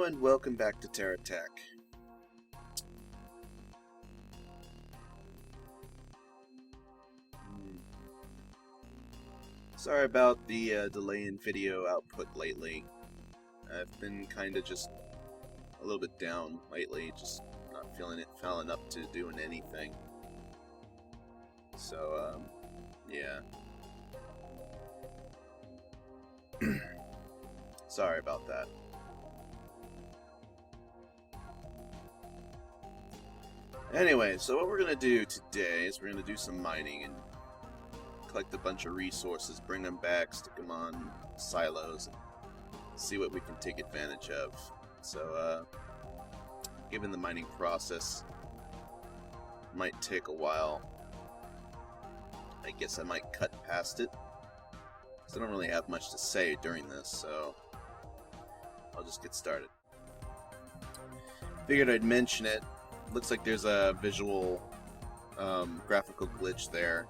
and welcome back to TerraTech. Sorry about the delay in video output lately. I've been kinda just a little bit down lately, just not feeling up to doing anything. So, yeah. Sorry about that. Anyway, so what we're going to do today is we're going to do some mining and collect a bunch of resources, bring them back, stick them on silos, and see what we can take advantage of. So, given the mining process might take a while, I guess I might cut past it, because I don't really have much to say during this, so I'll just get started. Figured I'd mention it. Looks like there's a visual graphical glitch there.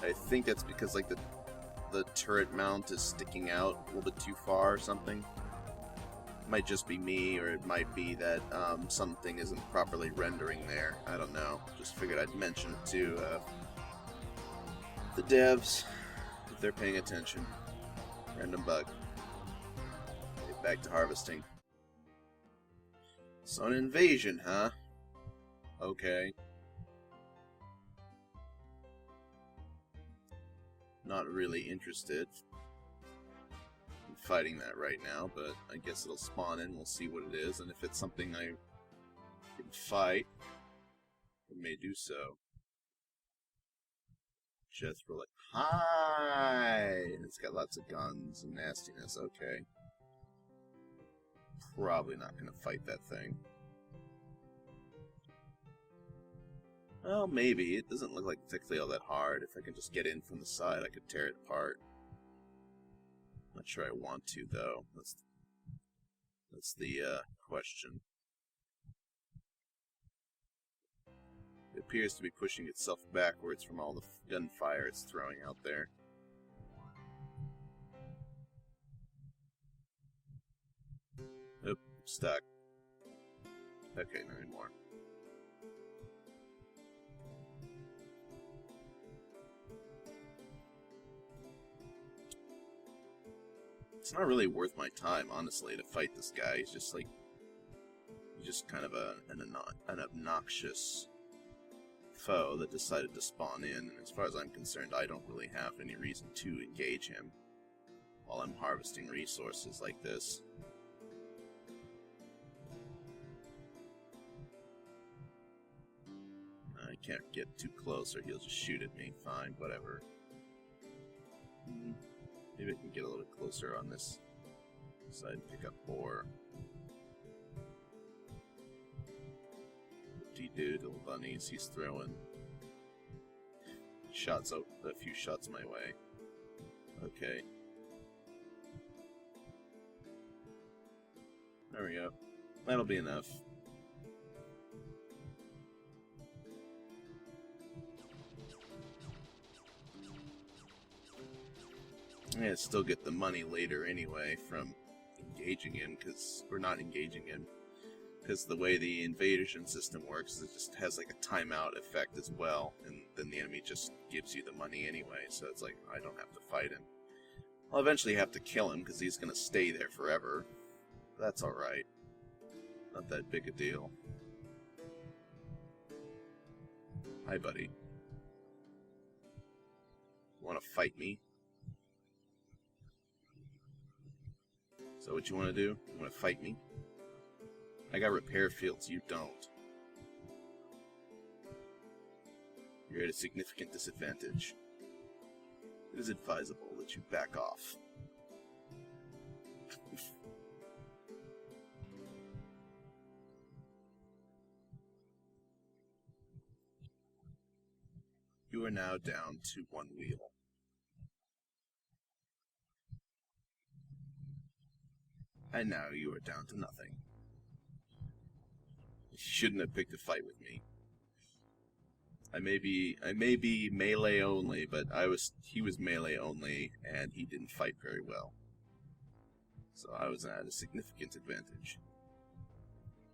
I think that's because like the turret mount is sticking out a little bit too far or something. It might just be me, or it might be that something isn't properly rendering there. I don't know. Just figured I'd mention it to the devs if they're paying attention. Random bug. Get back to harvesting. Sony invasion, huh? Okay. Not really interested in fighting that right now, but I guess it'll spawn in, we'll see what it is, and if it's something I can fight, I may do so. Jethro, like, hi! And it's got lots of guns and nastiness, okay. Probably not gonna fight that thing. Well, maybe. It doesn't look like it's actually all that hard. If I can just get in from the side, I could tear it apart. Not sure I want to, though. That's the question. It appears to be pushing itself backwards from all the gunfire it's throwing out there. Oop, stuck. Okay, not anymore. It's not really worth my time, honestly, to fight this guy. He's just like, he's just kind of an obnoxious foe that decided to spawn in. And as far as I'm concerned, I don't really have any reason to engage him while I'm harvesting resources like this. I can't get too close or he'll just shoot at me. Fine, whatever. Maybe I can get a little closer on this side and pick up ore. Dude, little bunnies, he's throwing shots out, a few shots my way. Okay. There we go. That'll be enough. Yeah, still get the money later anyway from engaging him, because we're not engaging him. Because the way the invasion system works, it just has like a timeout effect as well, and then the enemy just gives you the money anyway, so it's like, I don't have to fight him. I'll eventually have to kill him, because he's going to stay there forever. That's alright. Not that big a deal. Hi, buddy. Want to fight me? Is that what you want to do? You want to fight me? I got repair fields, you don't. You're at a significant disadvantage. It is advisable that you back off. You are now down to one wheel. And now you are down to nothing. You shouldn't have picked a fight with me. I may be melee only, but he was melee only, and he didn't fight very well. So I was at a significant advantage.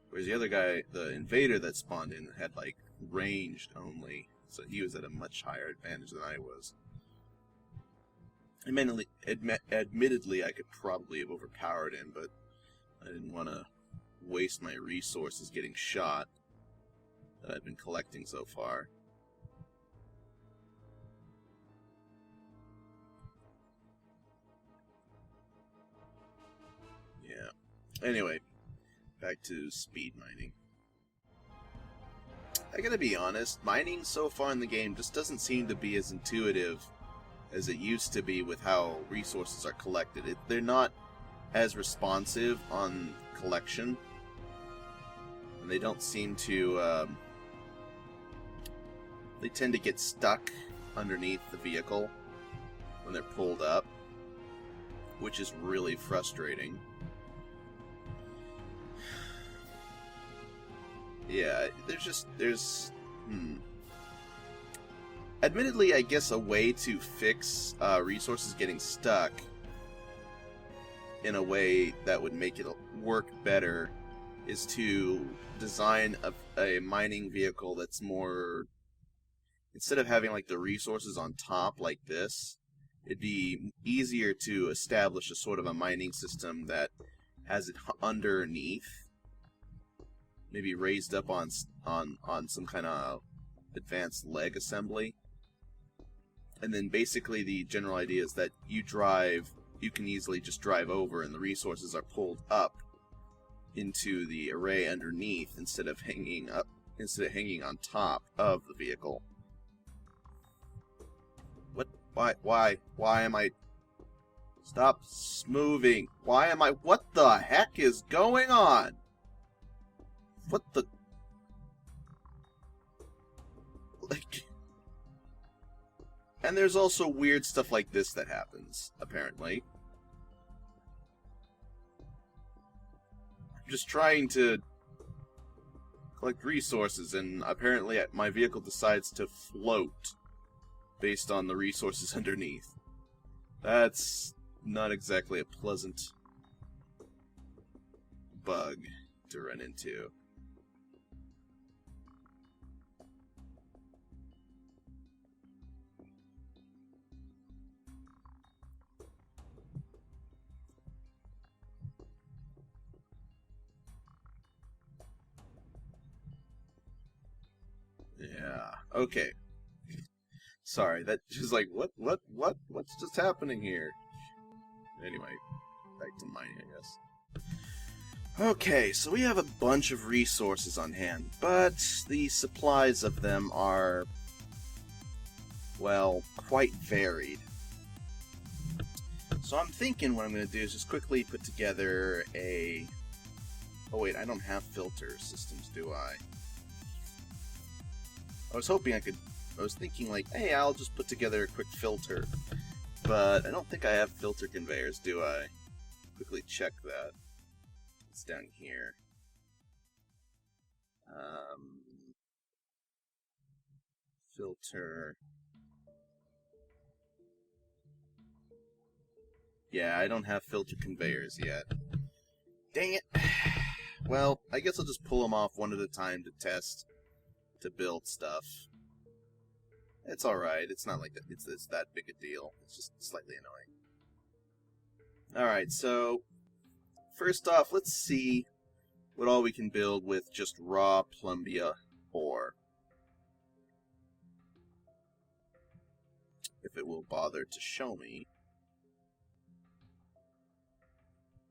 Whereas the other guy, the invader that spawned in, had, like, ranged only. So he was at a much higher advantage than I was. Admittedly, I could probably have overpowered him, but I didn't want to waste my resources getting shot that I've been collecting so far. Yeah. Anyway, back to speed mining. I gotta be honest, mining so far in the game just doesn't seem to be as intuitive as it used to be with how resources are collected. They're not as responsive on collection, and they don't seem to, they tend to get stuck underneath the vehicle when they're pulled up, which is really frustrating. Yeah, Admittedly, I guess a way to fix resources getting stuck in a way that would make it work better is to design a mining vehicle that's more... Instead of having, like, the resources on top like this, it'd be easier to establish a sort of a mining system that has it underneath, maybe raised up on some kind of advanced leg assembly. And then basically the general idea is that you can easily just drive over and the resources are pulled up into the array underneath instead of hanging on top of the vehicle. Why am I... Stop moving. Why am I... What the heck is going on? What the... Like... And there's also weird stuff like this that happens, apparently. I'm just trying to collect resources, and apparently my vehicle decides to float based on the resources underneath. That's not exactly a pleasant bug to run into. Yeah, okay. Sorry, that just like, what's just happening here? Anyway, back to mining, I guess. Okay, so we have a bunch of resources on hand, but the supplies of them are, well, quite varied. So I'm thinking what I'm going to do is just quickly put together a... Oh wait, I don't have filter systems, do I? I was thinking like, hey, I'll just put together a quick filter. But I don't think I have filter conveyors, do I? Quickly check that. It's down here. Filter. Yeah, I don't have filter conveyors yet. Dang it. Well, I guess I'll just pull them off one at a time to test, to build stuff. It's alright, it's not like that. It's that big a deal. It's just slightly annoying. Alright, so first off, let's see what all we can build with just raw plumbia ore. If it will bother to show me.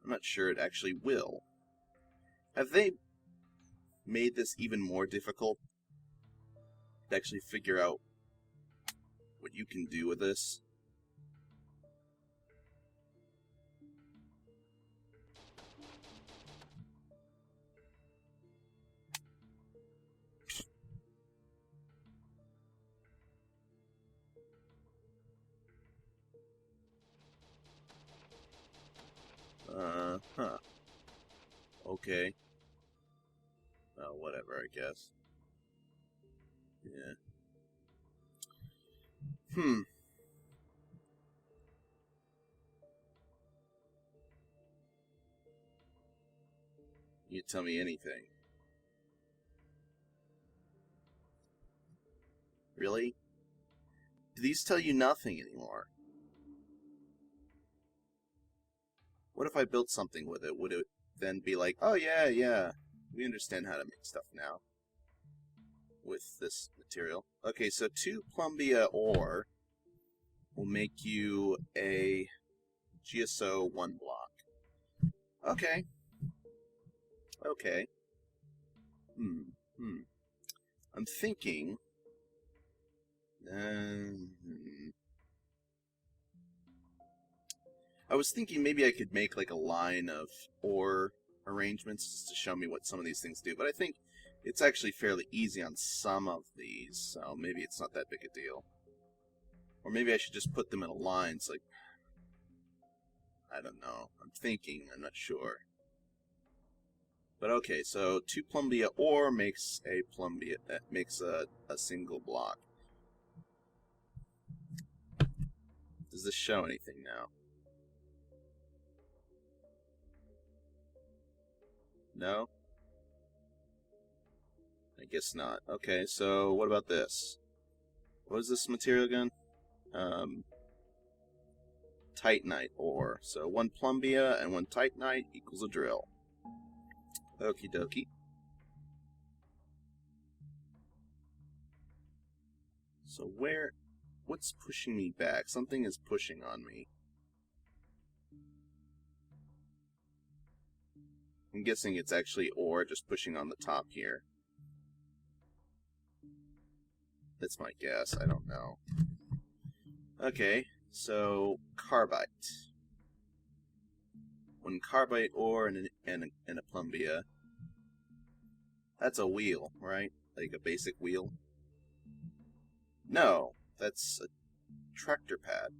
I'm not sure it actually will. Have they made this even more difficult to actually figure out what you can do with this? Huh. Okay. Well, whatever, I guess. Yeah. You tell me anything. Really? Do these tell you nothing anymore? What if I built something with it? Would it then be like, oh yeah, we understand how to make stuff now with this material? Okay, so 2 plumbia ore will make you a GSO 1 block. Okay. Okay. I'm thinking... I was thinking maybe I could make like a line of ore arrangements just to show me what some of these things do, but I think it's actually fairly easy on some of these, so maybe it's not that big a deal. Or maybe I should just put them in a line, it's like... I don't know. I'm thinking, I'm not sure. But okay, so 2 plumbia ore makes a plumbia, makes a single block. Does this show anything now? No? I guess not. Okay, so what about this? What is this material again? Titanite ore. So 1 plumbia and 1 titanite equals a drill. Okie dokie. So what's pushing me back? Something is pushing on me. I'm guessing it's actually ore just pushing on the top here. That's my guess, I don't know. Okay, so carbite. 1 carbite ore and a plumbia. That's a wheel, right? Like a basic wheel? No, that's a tractor pad.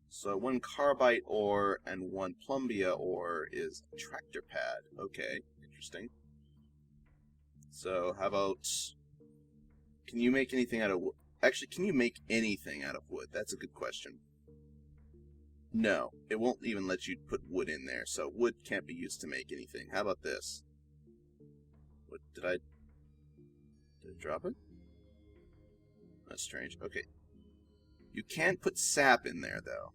So 1 carbite ore and 1 plumbia ore is a tractor pad. Okay, interesting. So how about... Can you make anything out of wood? Actually, can you make anything out of wood? That's a good question. No, it won't even let you put wood in there, so wood can't be used to make anything. How about this? What, did I drop it? That's strange. Okay. You can put sap in there, though.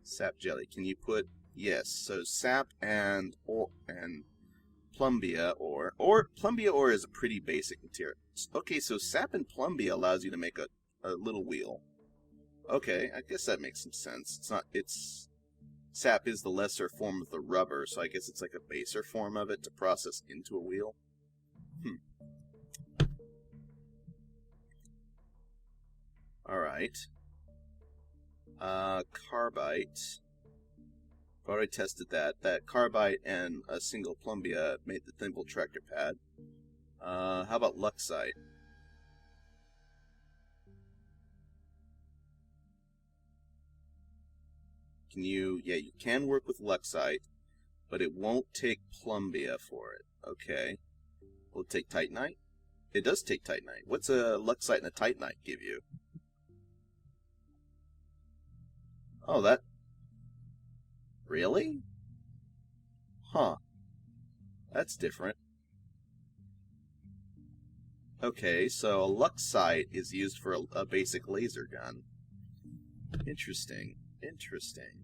Sap jelly. Can you put... Yes, so sap and plumbia ore. Plumbia ore is a pretty basic material. Okay, so sap and plumbia allows you to make a little wheel. Okay, I guess that makes some sense. Sap is the lesser form of the rubber, so I guess it's like a baser form of it to process into a wheel. Alright. Carbite. I've already tested that. That carbite and a single plumbia made the thimble tractor pad. How about luxite? Can you... Yeah, you can work with luxite, but it won't take plumbia for it. Okay. Will it take titanite? It does take titanite. What's a luxite and a titanite give you? Oh, that... Really? Huh. That's different. Okay, so a luxite is used for a basic laser gun. Interesting. Interesting.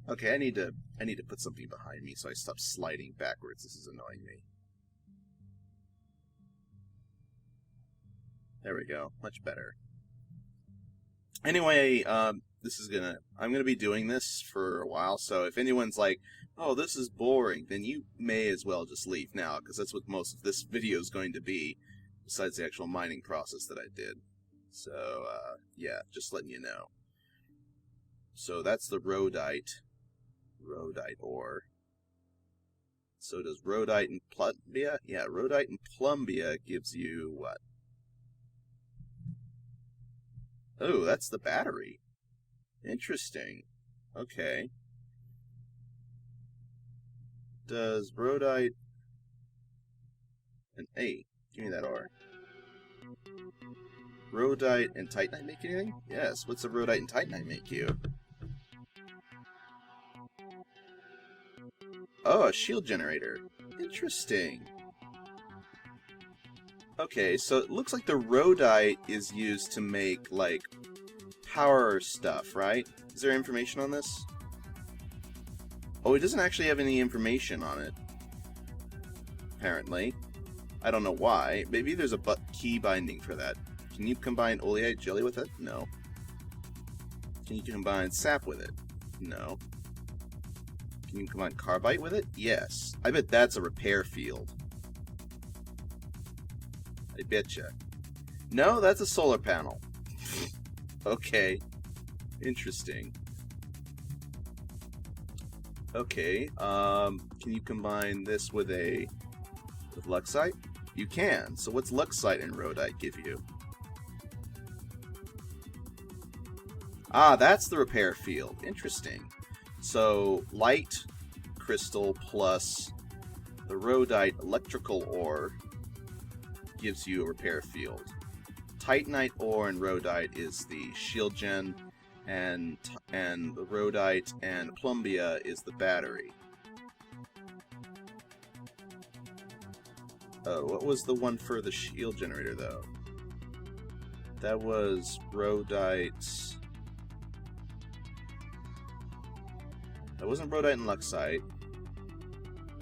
Okay, I need to put something behind me so I stop sliding backwards. This is annoying me. There we go. Much better. Anyway, I'm gonna be doing this for a while, so if anyone's like, oh, this is boring, then you may as well just leave now, because that's what most of this video is going to be, besides the actual mining process that I did. So, yeah, just letting you know. So that's the rhodite ore. So does rhodite and plumbia? Yeah, rhodite and plumbia gives you what? Oh, that's the battery. Interesting. Okay. Does rhodite and hey, give me that ore. Rhodite and titanite make anything? Yes. What's the rhodite and titanite make you? Oh, a shield generator. Interesting. Okay, so it looks like the rhodite is used to make, like, power stuff, right? Is there information on this? Oh, it doesn't actually have any information on it. Apparently. I don't know why. Maybe there's a key binding for that. Can you combine oleite jelly with it? No. Can you combine sap with it? No. Can you combine carbide with it? Yes. I bet that's a repair field. I betcha. No, that's a solar panel. Okay. Interesting. Okay, can you combine this with Luxite? You can. So what's Luxite and rhodite give you? Ah, that's the repair field. Interesting. So light crystal plus the rhodite electrical ore gives you a repair field. Titanite ore and rhodite is the shield gen, and the rhodite and plumbia is the battery. Oh, what was the one for the shield generator though? That was rhodite. That wasn't rhodite and luxite.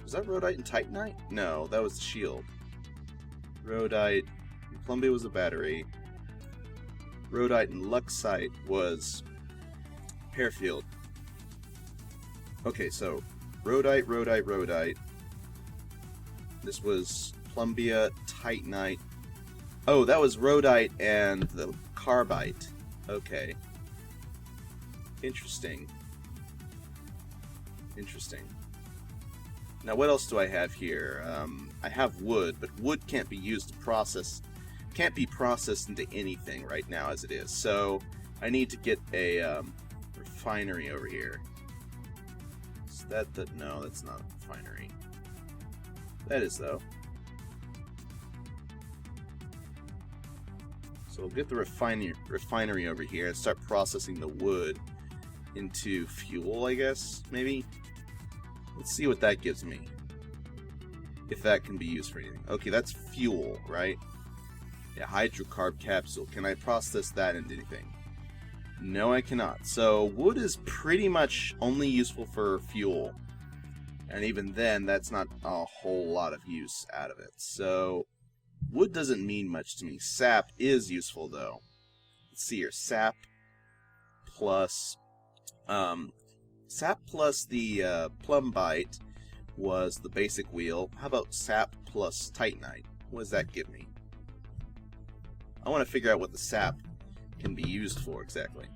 Was that rhodite and titanite? No, that was the shield. Rhodite and plumbia was the battery. Rhodite and luxite was repair field. Okay, so rhodite, rhodite, rhodite. This was plumbia, titanite. Oh, that was rhodite and the carbide. Okay. Interesting. Interesting. Now, what else do I have here? I have wood, but wood can't be used to process. Can't be processed into anything right now as it is. So I need to get a refinery over here. Is that the... No, that's not a refinery. That is, though. So we'll get the refinery over here and start processing the wood into fuel, I guess, maybe? Let's see what that gives me. If that can be used for anything. Okay, that's fuel, right? Yeah, hydrocarb capsule. Can I process that into anything? No, I cannot. So wood is pretty much only useful for fuel. And even then, that's not a whole lot of use out of it. So wood doesn't mean much to me. Sap is useful, though. Let's see here. Sap plus the plumbite was the basic wheel. How about sap plus titanite? What does that give me? I want to figure out what the sap can be used for exactly.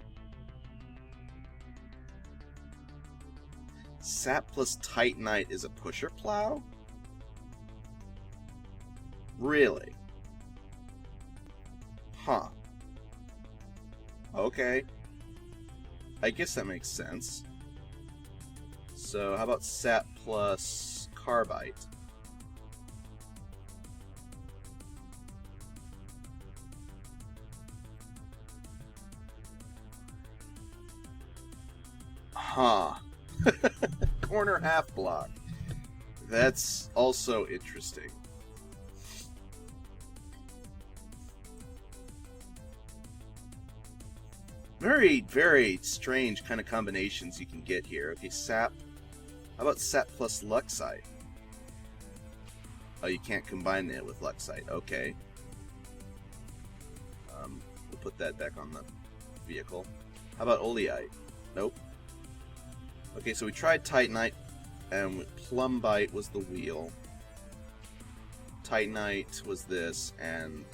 Sap plus titanite is a pusher plow? Really? Huh. Okay. I guess that makes sense. So, how about sap plus carbide? Huh. Corner half block. That's also interesting. Very, very strange kind of combinations you can get here. Okay, sap. How about sap plus luxite? Oh, you can't combine it with luxite. Okay. We'll put that back on the vehicle. How about oleite? Nope. Okay, so we tried titanite, and plumbite was the wheel. Titanite was this, and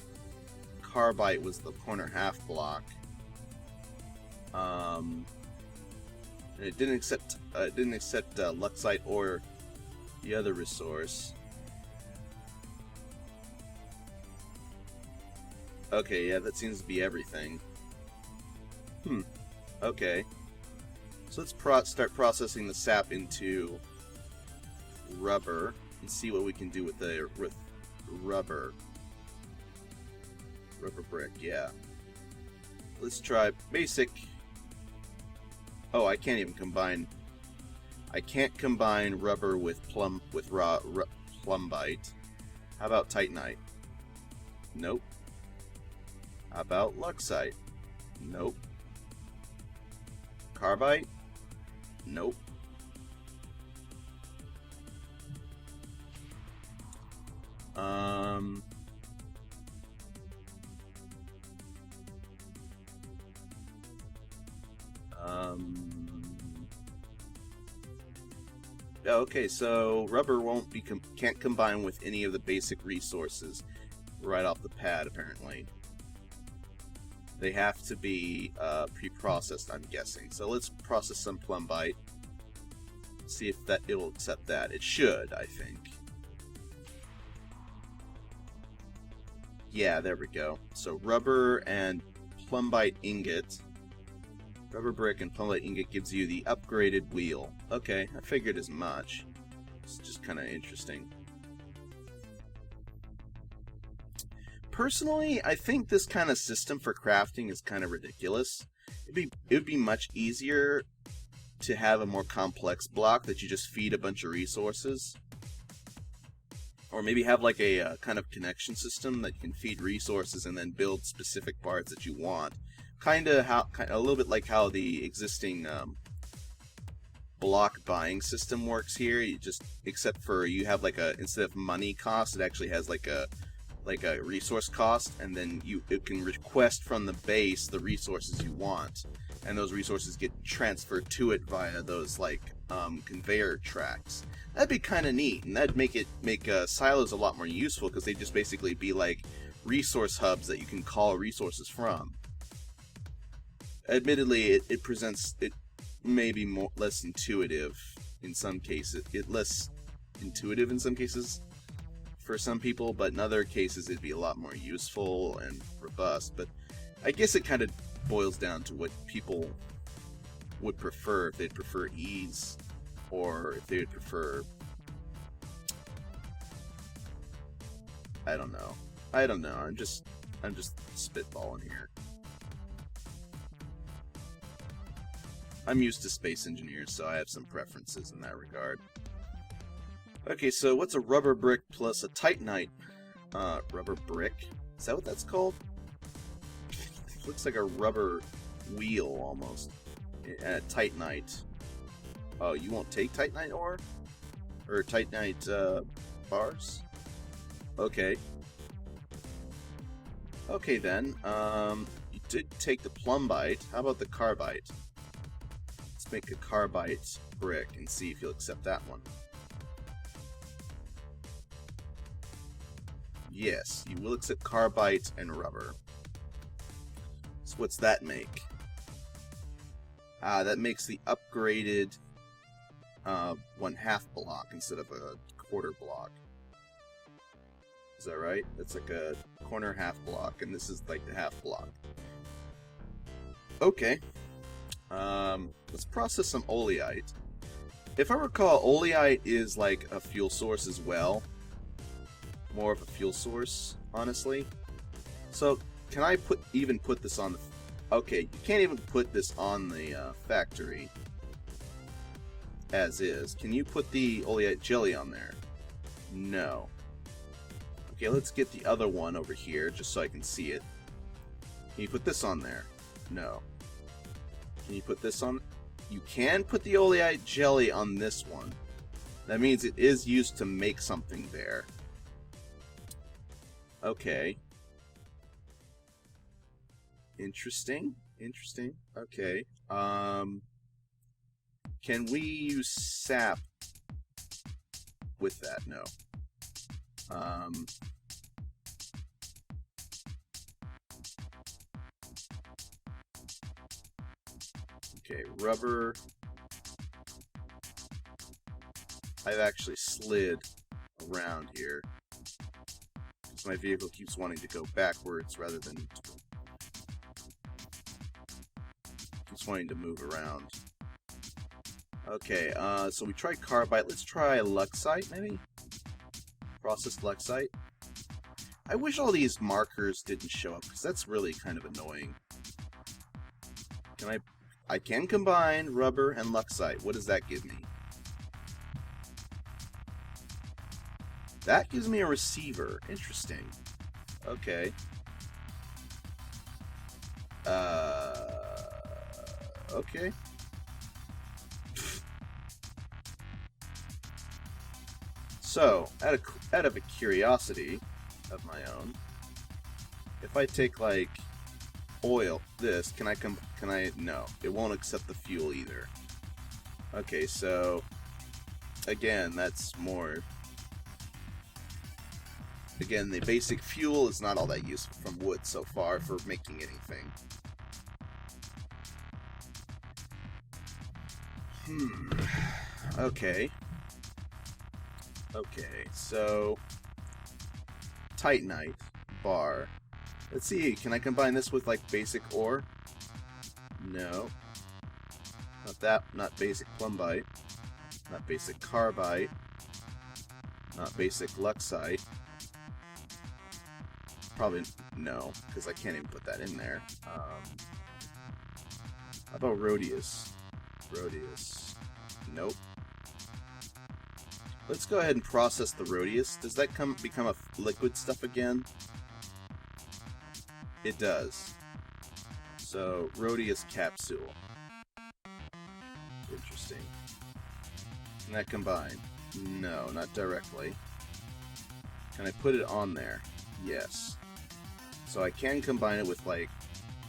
carbide was the corner half block. And it didn't accept luxite or the other resource. Okay, yeah, that seems to be everything. Okay. So let's start processing the sap into rubber and see what we can do with rubber. Rubber brick, yeah. Let's try basic. Oh, I can't even combine I can't combine rubber with plumbite. How about titanite? Nope. How about luxite? Nope. Carbide? Nope. Okay, so rubber can't combine with any of the basic resources right off the pad, apparently. They have to be pre-processed, I'm guessing. So let's process some plumbite. See if it'll accept that. It should, I think. Yeah, there we go. So rubber and plumbite ingot. Rubber brick and plumbite ingot gives you the upgraded wheel. Okay, I figured as much. It's just kind of interesting. Personally, I think this kind of system for crafting is kind of ridiculous. It would be much easier to have a more complex block that you just feed a bunch of resources. Or maybe have like a kind of connection system that you can feed resources and then build specific parts that you want. A little bit like how the existing block buying system works here. Except for you have instead of money cost, it actually has like a resource cost, and then it can request from the base the resources you want, and those resources get transferred to it via those conveyor tracks. That'd be kind of neat, and that'd make silos a lot more useful because they'd just basically be like resource hubs that you can call resources from. Admittedly, it may be less intuitive in some cases. Less intuitive in some cases for some people, but in other cases it'd be a lot more useful and robust. But I guess it kind of boils down to what people would prefer, if they'd prefer ease or if they would prefer... I don't know. I'm just spitballing here. I'm used to space engineers, so I have some preferences in that regard. Okay, so what's a rubber brick plus a titanite? Rubber brick? Is that what that's called? It looks like a rubber wheel, almost. And titanite. Oh, you won't take titanite ore? Or titanite, bars? Okay. Okay, then. You did take the plumbite. How about the carbide? Let's make a carbide brick and see if you'll accept that one. Yes, you will accept carbide and rubber. So what's that make? That makes the upgraded 1/2 block instead of a quarter block. Is that right? That's like a corner half block, and this is like the half block. Okay. Let's process some oleite. If I recall, oleite is like a fuel source as well. More of a fuel source, honestly. So, can I even put this on the... Okay, you can't even put this on the factory as is. Can you put the oleite jelly on there? No. Okay, let's get the other one over here, just so I can see it. Can you put this on there? No. Can you put this on? You can put the oleite jelly on this one. That means it is used to make something there. Okay. Interesting. Interesting. Okay. Can we use sap with that? No. Okay, rubber. I've actually slid around here because my vehicle keeps wanting to go backwards rather than keeps wanting to move around. Okay, so we tried carbide. Let's try luxite, maybe? Processed luxite. I wish all these markers didn't show up because that's really kind of annoying. I can combine rubber and luxite. What does that give me? That gives me a receiver. Interesting. Okay. Okay. So, out of a curiosity of my own, if I take like oil, can I, no, it won't accept the fuel either. Okay, so again, that's more, again, the basic fuel is not all that useful from wood so far for making anything. Okay. Okay, so Titanite bar. Let's see, can I combine this with like basic ore? No. Not that, not basic plumbite. Not basic carbide. Not basic luxite. Probably no, because I can't even put that in there. How about Rhodius? Rhodius. Nope. Let's go ahead and process the Rhodius. Does that become a liquid stuff again? It does. So, Rhodius capsule. Interesting. Can that combine? No, not directly. Can I put it on there? Yes. So I can combine it with, like,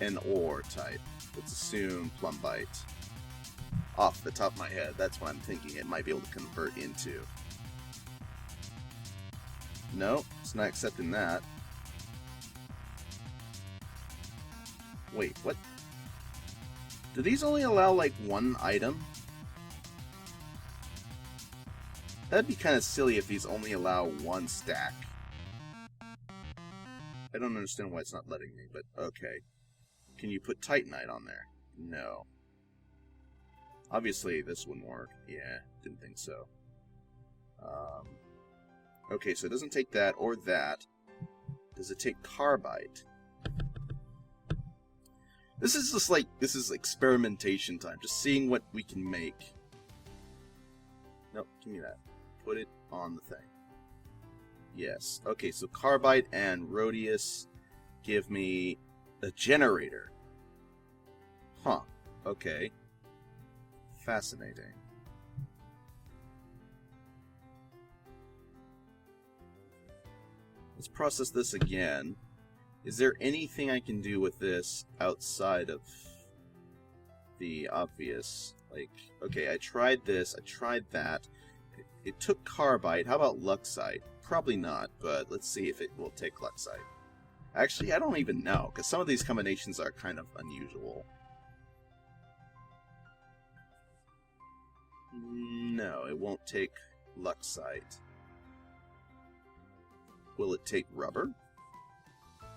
an ore type. Let's assume plumbite. Off the top of my head, that's what I'm thinking it might be able to convert into. No, it's not accepting that. Wait, what? Do these only allow, like, one item? That'd be kind of silly if these only allow one stack. I don't understand why it's not letting me, but okay. Can you put Titanite on there? No. Obviously, this wouldn't work. Yeah, didn't think so. Okay, so it doesn't take that or that. Does it take carbide? This is just like, this is experimentation time. Just seeing what we can make. Nope, give me that. Put it on the thing. Yes. Okay, so carbide and Rhodius give me a generator. Huh. Okay. Fascinating. Let's process this again. Is there anything I can do with this outside of the obvious? Like, okay, I tried this, I tried that. It took carbide. How about luxite? Probably not, but let's see if it will take luxite. Actually, I don't even know, because some of these combinations are kind of unusual. No, it won't take luxite. Will it take rubber?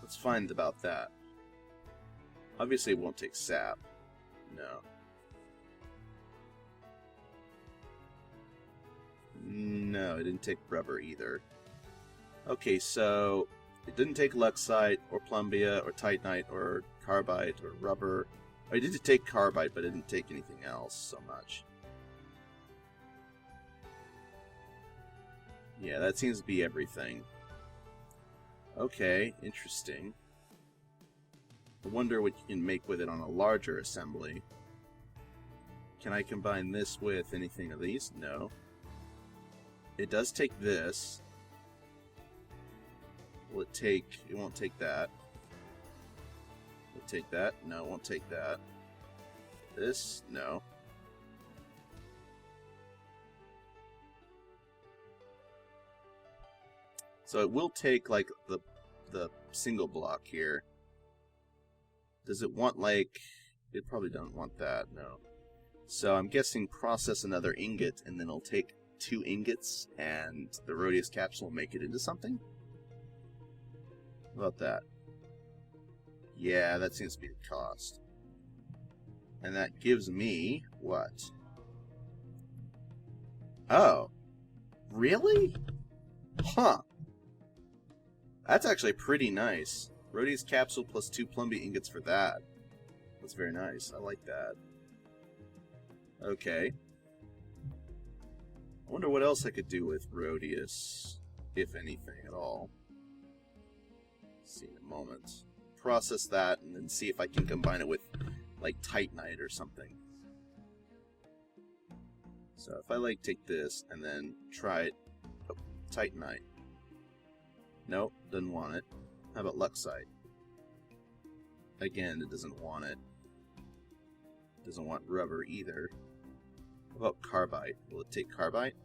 Let's find about that. Obviously, it won't take sap. No. No, it didn't take rubber either. Okay, so it didn't take luxite, or plumbia, or titanite, or carbide, or rubber. Oh, it did take carbide, but it didn't take anything else so much. Yeah, that seems to be everything. Okay, interesting. I wonder what you can make with it on a larger assembly. Can I combine this with anything of these? No. It does take this. Will it take... It won't take that. Will it take that? No, it won't take that. This? No. So it will take, like, the single block here. Does it want, like... It probably doesn't want that, no. So I'm guessing process another ingot, and then it'll take 2 ingots, and the Rhodius capsule will make it into something? How about that? Yeah, that seems to be the cost. And that gives me... what? Oh. Really? Huh. That's actually pretty nice. Rhodius capsule plus 2 plumbia ingots for that. That's very nice. I like that. Okay. I wonder what else I could do with Rhodius. if anything at all. See in a moment. Process that and then see if I can combine it with like Titanite or something. So if I like take this and then try it, oh, Titanite. Nope, doesn't want it. How about Luxite? Again, it doesn't want it. Doesn't want rubber either. How about carbide? Will it take carbide?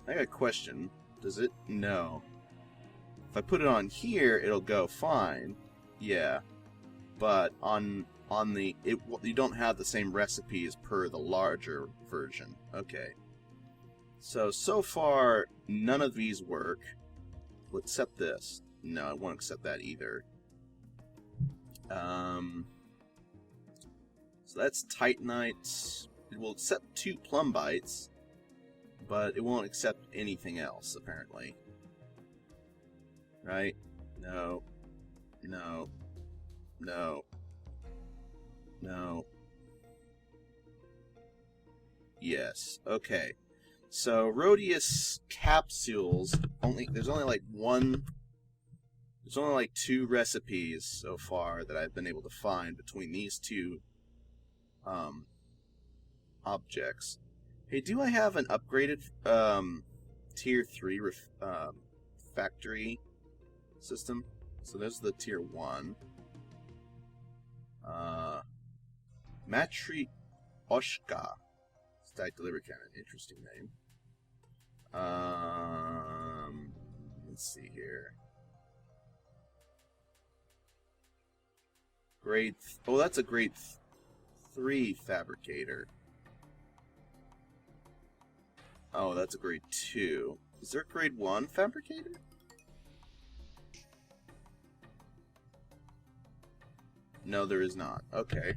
I got a question. Does it? No. If I put it on here, it'll go fine. Yeah. But on the... you don't have the same recipes per the larger version. Okay. So far, none of these work. We'll accept this. No, I won't accept that either. So that's Titanite. It will accept 2 plumbites, but it won't accept anything else, apparently. Right? No. No. No. No. Yes. Okay. So Rhodius capsules there's only like 2 recipes so far that I've been able to find between these 2 objects. Hey, do I have an upgraded tier 3 factory system? So there's the tier 1. Matryoshka. Static delivery cannon. Interesting name. Let's see here. Oh, that's a grade 3 fabricator. Oh, that's a grade 2. Is there a grade 1 fabricator? No, there is not. Okay.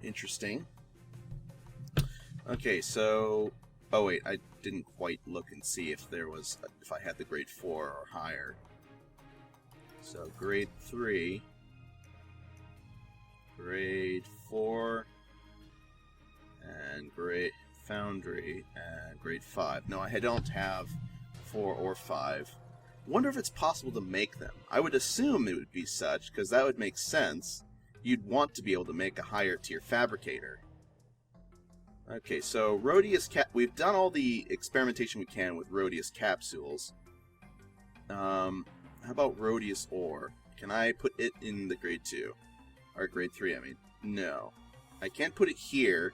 Interesting. Okay, so... Oh, wait, I didn't quite look and see if I had the grade 4 or higher. So, grade 3, grade 4, and grade foundry, and grade 5. No, I don't have 4 or 5. Wonder if it's possible to make them. I would assume it would be such, because that would make sense. You'd want to be able to make a higher tier fabricator. Okay, so Rhodius we've done all the experimentation we can with Rhodius capsules. How about Rhodius ore? Can I put it in the grade 2? Or grade 3, I mean. No. I can't put it here.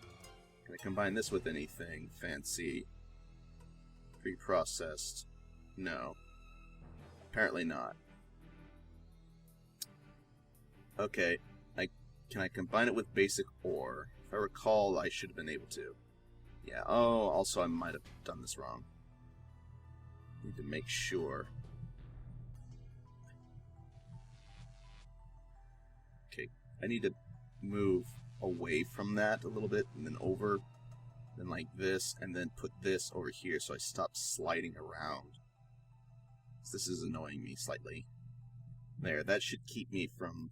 Can I combine this with anything fancy? Pre-processed? No. Apparently not. Okay. Can I combine it with basic ore? If I recall, I should have been able to. Yeah, oh, also I might have done this wrong. Need to make sure. Okay, I need to move away from that a little bit, and then over, then like this, and then put this over here so I stop sliding around. This is annoying me slightly. There, that should keep me from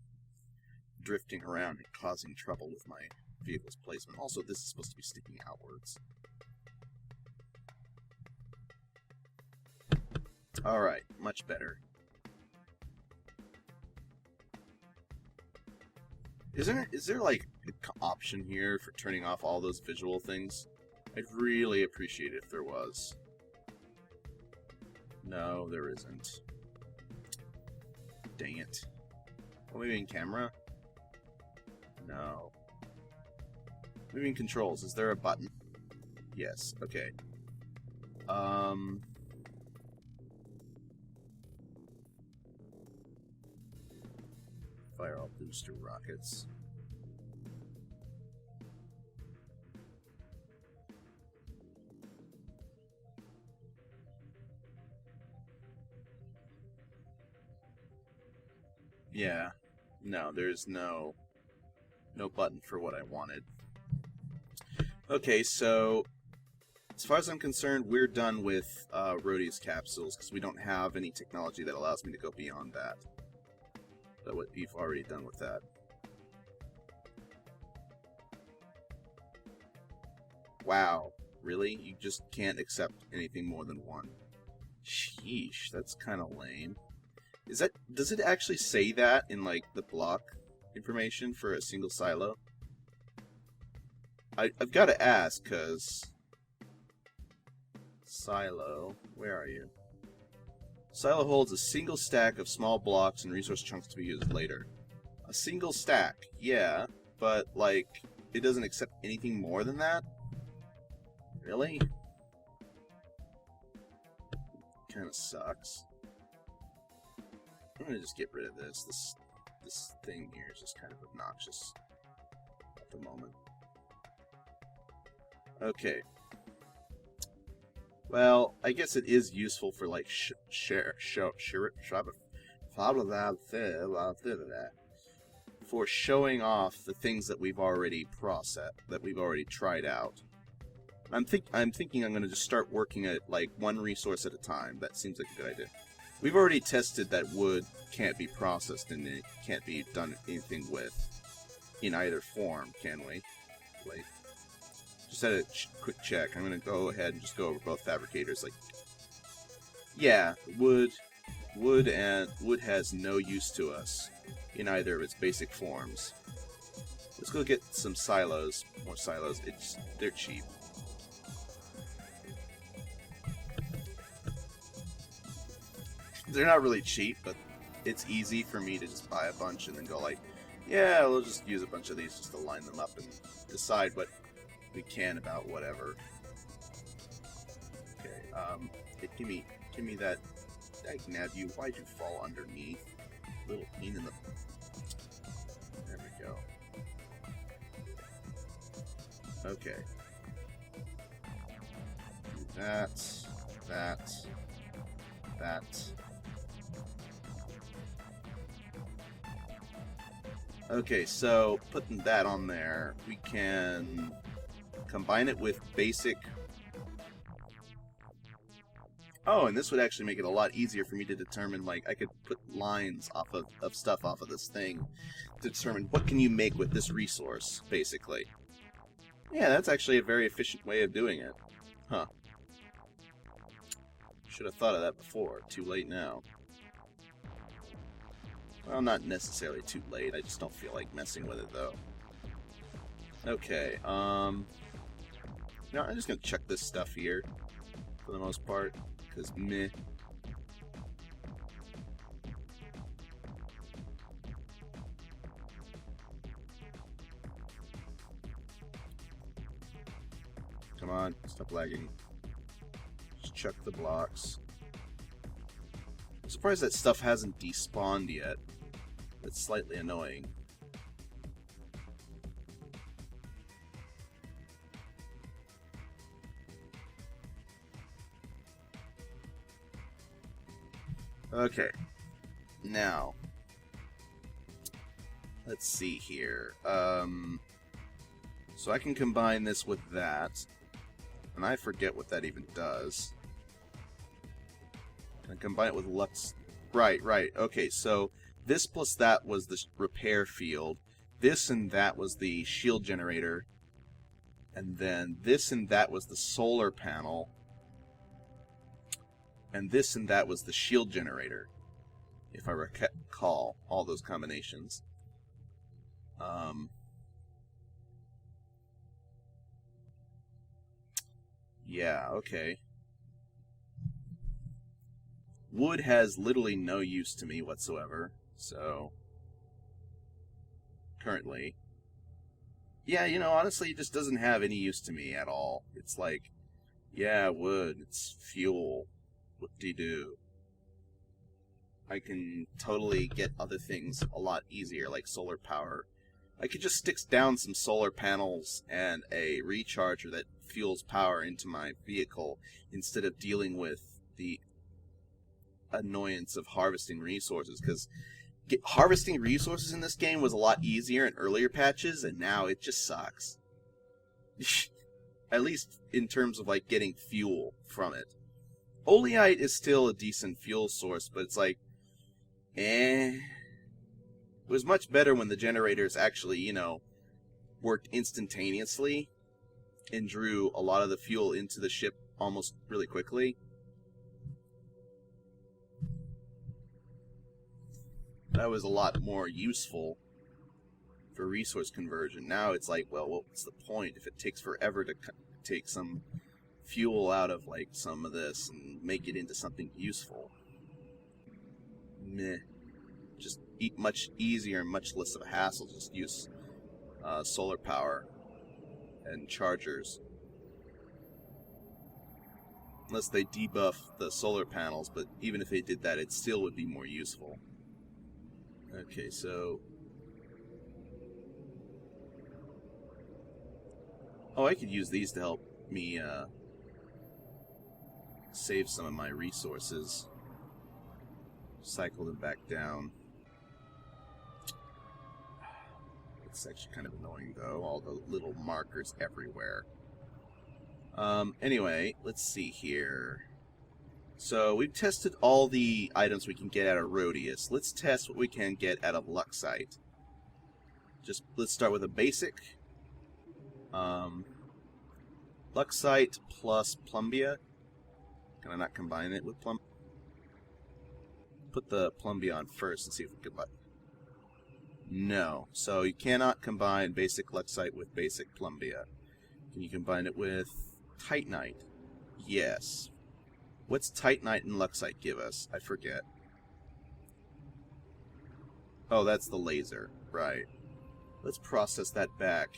drifting around and causing trouble with my vehicle's placement. Also, this is supposed to be sticking outwards. Alright, much better. Is there like an option here for turning off all those visual things? I'd really appreciate it if there was. No, there isn't. Dang it. Oh, maybe in camera? No. Moving controls. Is there a button? Yes. Okay. Fire all booster rockets. Yeah. No, there's no button for what I wanted. Okay, so as far as I'm concerned, we're done with Rhodius capsules because we don't have any technology that allows me to go beyond that. But what we've already done with that. Wow. Really? You just can't accept anything more than one. Sheesh, that's kind of lame. Does it actually say that in, like, the block information for a single silo? I've got to ask, because... Silo, where are you? Silo holds a single stack of small blocks and resource chunks to be used later. A single stack, yeah, but, like, it doesn't accept anything more than that? Really? Kinda sucks. I'm gonna just get rid of this. This thing here is just kind of obnoxious at the moment. Okay. Well, I guess it is useful for like for showing off the things that we've already processed, that we've already tried out. I'm thinking I'm gonna just start working at like one resource at a time. That seems like a good idea. We've already tested that wood can't be processed and it can't be done anything with in either form, can we? Like, just had a quick check. I'm gonna go ahead and just go over both fabricators. Like, yeah, wood has no use to us in either of its basic forms. Let's go get some silos, more silos. They're cheap. They're not really cheap, but it's easy for me to just buy a bunch and then go like, yeah, we'll just use a bunch of these just to line them up and decide what we can about whatever. Okay, give me that. I nab you. Why'd you fall underneath? Little pain in the. There we go. Okay. Do that. Okay, so putting that on there, we can combine it with basic... Oh, and this would actually make it a lot easier for me to determine, like, I could put lines off of stuff off of this thing to determine what can you make with this resource, basically. Yeah, that's actually a very efficient way of doing it. Huh. Should have thought of that before. Too late now. Well, not necessarily too late. I just don't feel like messing with it, though. Okay, no, I'm just gonna check this stuff here, for the most part, because meh. Come on, stop lagging. Just chuck the blocks. I'm surprised that stuff hasn't despawned yet. It's slightly annoying. Okay. Now, let's see here. So I can combine this with that. And I forget what that even does. Can I combine it with Lux? Right. Okay, so this plus that was the repair field. This and that was the shield generator. And then this and that was the solar panel. And this and that was the shield generator. If I recall all those combinations. Yeah, okay. Wood has literally no use to me whatsoever, so... Currently. Yeah, you know, honestly, it just doesn't have any use to me at all. It's like, yeah, wood, it's fuel. Whoop-de-doo. I can totally get other things a lot easier, like solar power. I could just stick down some solar panels and a recharger that fuels power into my vehicle instead of dealing with the annoyance of harvesting resources, because harvesting resources in this game was a lot easier in earlier patches, and now it just sucks. At least in terms of like getting fuel from it. Oleite is still a decent fuel source, but it's like, It was much better when the generators actually, you know, worked instantaneously and drew a lot of the fuel into the ship almost really quickly. That was a lot more useful for resource conversion. Now it's like, well, what's the point if it takes forever to take some fuel out of like some of this and make it into something useful? Meh. Just much easier and much less of a hassle. Just use solar power and chargers. Unless they debuff the solar panels, but even if they did that, it still would be more useful. Okay, so... oh, I could use these to help me save some of my resources. Cycle them back down. It's actually kind of annoying, though. All the little markers everywhere. Anyway, let's see here. So, we've tested all the items we can get out of Rhodius. Let's test what we can get out of Luxite. Just, let's start with a basic. Luxite plus Plumbia. Can I not combine it with put the Plumbia on first and see if we can combine. No. So you cannot combine basic Luxite with basic Plumbia. Can you combine it with Titanite? Yes. What's Titanite and Luxite give us? I forget. Oh, that's the laser. Right. Let's process that back.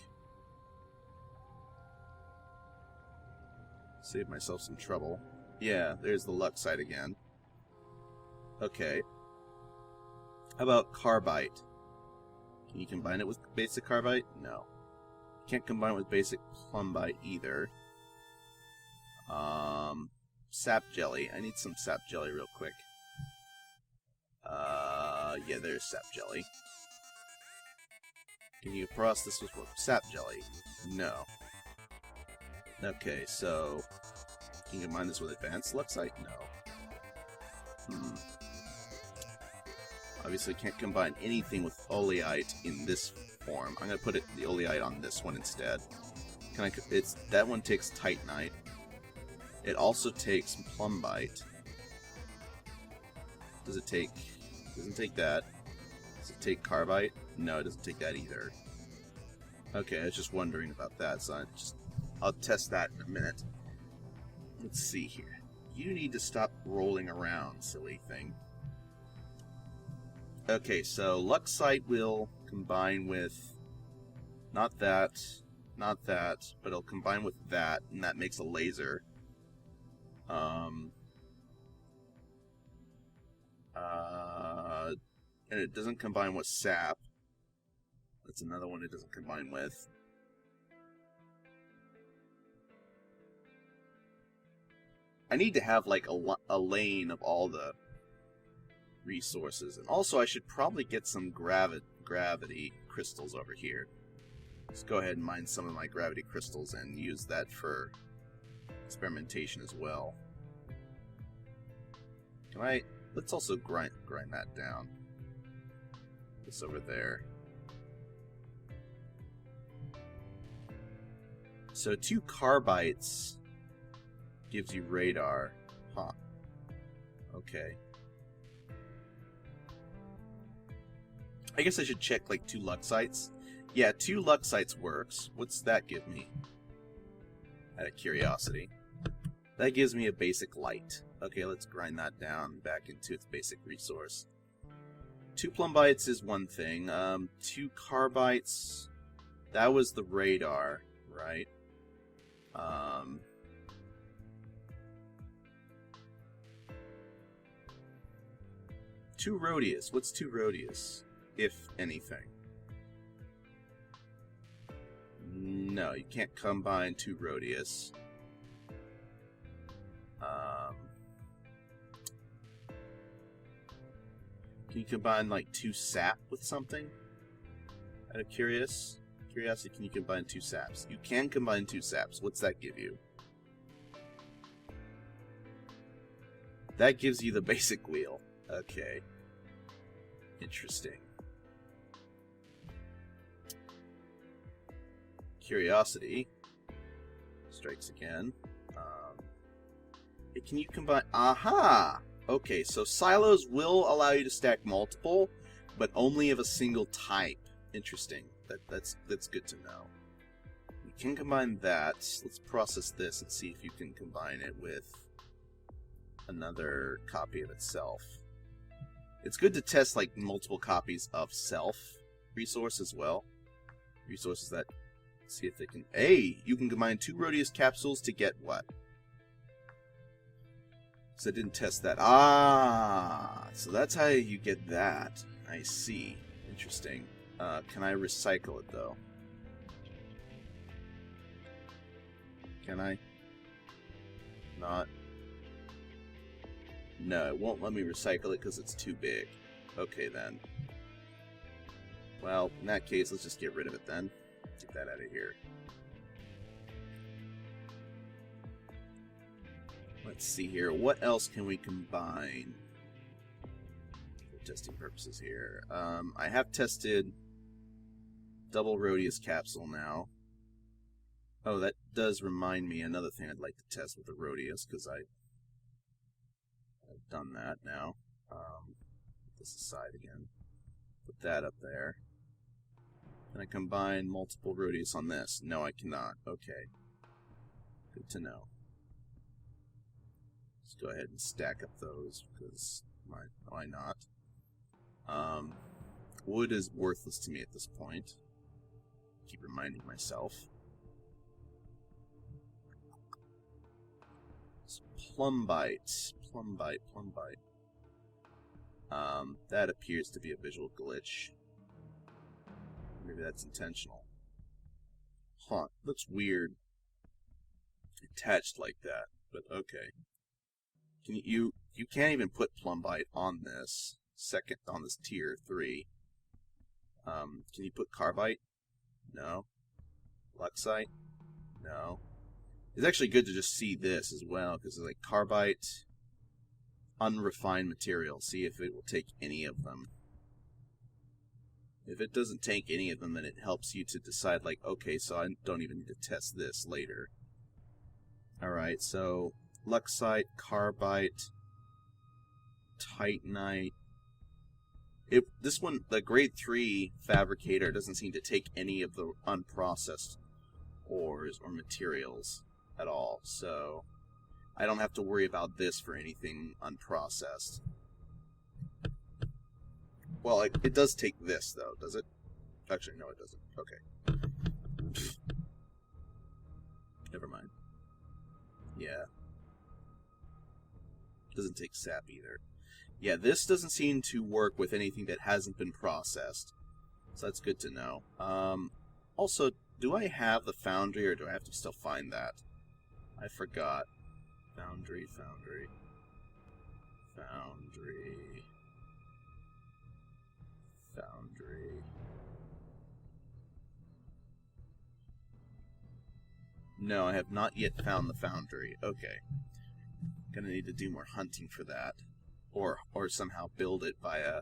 Save myself some trouble. Yeah, there's the Luxite again. Okay. How about Carbite? Can you combine it with basic Carbite? No. Can't combine it with basic Plumbite either. Sap Jelly. I need some Sap Jelly real quick. Yeah, there's Sap Jelly. Can you process this with Sap Jelly? No. Okay, so... can you combine this with advanced Luxite? No. Obviously can't combine anything with Oleite in this form. I'm gonna put the Oleite on this one instead. That one takes Titanite. It also takes Plumbite. Doesn't take that. Does it take Carbite? No, it doesn't take that either. Okay, I was just wondering about that, so I'll test that in a minute. Let's see here. You need to stop rolling around, silly thing. Okay, so Luxite will combine with not that, but it'll combine with that, and that makes a laser. And it doesn't combine with sap. That's another one it doesn't combine with. I need to have like a lane of all the resources. And also I should probably get some gravity crystals over here. Let's go ahead and mine some of my gravity crystals and use that for experimentation as well. Let's also grind that down. This over there. So 2 carbites gives you radar. Huh. Okay. I guess I should check like 2 Luxites. Yeah, 2 Luxites works. What's that give me? Out of curiosity. That gives me a basic light. Okay, let's grind that down back into its basic resource. 2 Plumbites is one thing. 2 Carbites, that was the radar, right? 2 Rhodius. What's 2 Rhodius, if anything? No, you can't combine 2 Rhodius. Can you combine like 2 sap with something? Out of curiosity, can you combine 2 saps? You can combine 2 saps. What's that give you? That gives you the basic wheel. Okay. Interesting. Curiosity. Strikes again. Can you combine... Aha! Okay, so silos will allow you to stack multiple, but only of a single type. Interesting. That's good to know. You can combine that. Let's process this and see if you can combine it with another copy of itself. It's good to test like multiple copies of self resource as well. Resources that see if they can... Hey! You can combine 2 Rhodius capsules to get what? So I didn't test that. Ah! So that's how you get that. I see. Interesting. Can I recycle it, though? Can I? Not. No, it won't let me recycle it because it's too big. Okay, then. Well, in that case, let's just get rid of it, then. Get that out of here. Let's see here. What else can we combine for testing purposes here? I have tested double Rhodius capsule now. Oh, that does remind me another thing I'd like to test with the Rhodius, because I've done that now. Put this aside again. Put that up there. Can I combine multiple Rhodius on this? No, I cannot. Okay. Good to know. Let's go ahead and stack up those, because why not? Wood is worthless to me at this point. Keep reminding myself. It's plumbite. Plumbite. That appears to be a visual glitch. Maybe that's intentional. Huh, looks weird. Attached like that, but okay. Can you can't even put plumbite on this tier 3. Can you put carbite? No. Luxite? No. It's actually good to just see this as well, because it's like carbite, unrefined material. See if it will take any of them. If it doesn't take any of them, then it helps you to decide, like, okay, so I don't even need to test this later. Alright, so Luxite, Carbite, Titanite. This one, the grade 3 fabricator, doesn't seem to take any of the unprocessed ores or materials at all, so I don't have to worry about this for anything unprocessed. Well, it does take this, though, does it? Actually, no, it doesn't. Okay. Never mind. Yeah. Doesn't take sap either. Yeah, this doesn't seem to work with anything that hasn't been processed. So that's good to know. Also, do I have the foundry, or do I have to still find that? I forgot. Foundry. No, I have not yet found the foundry. Okay. Gonna need to do more hunting for that. Or somehow build it via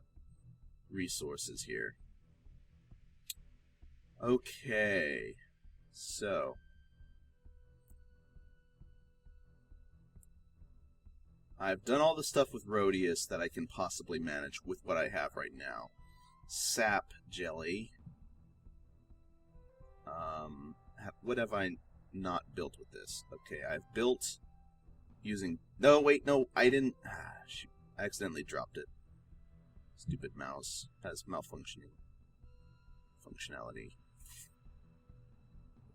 resources here. Okay. So. I've done all the stuff with Rhodius that I can possibly manage with what I have right now. Sap jelly. What have I not built with this? Okay, I've built using... No, wait, no, I didn't... Shoot, I accidentally dropped it. Stupid mouse has malfunctioning functionality.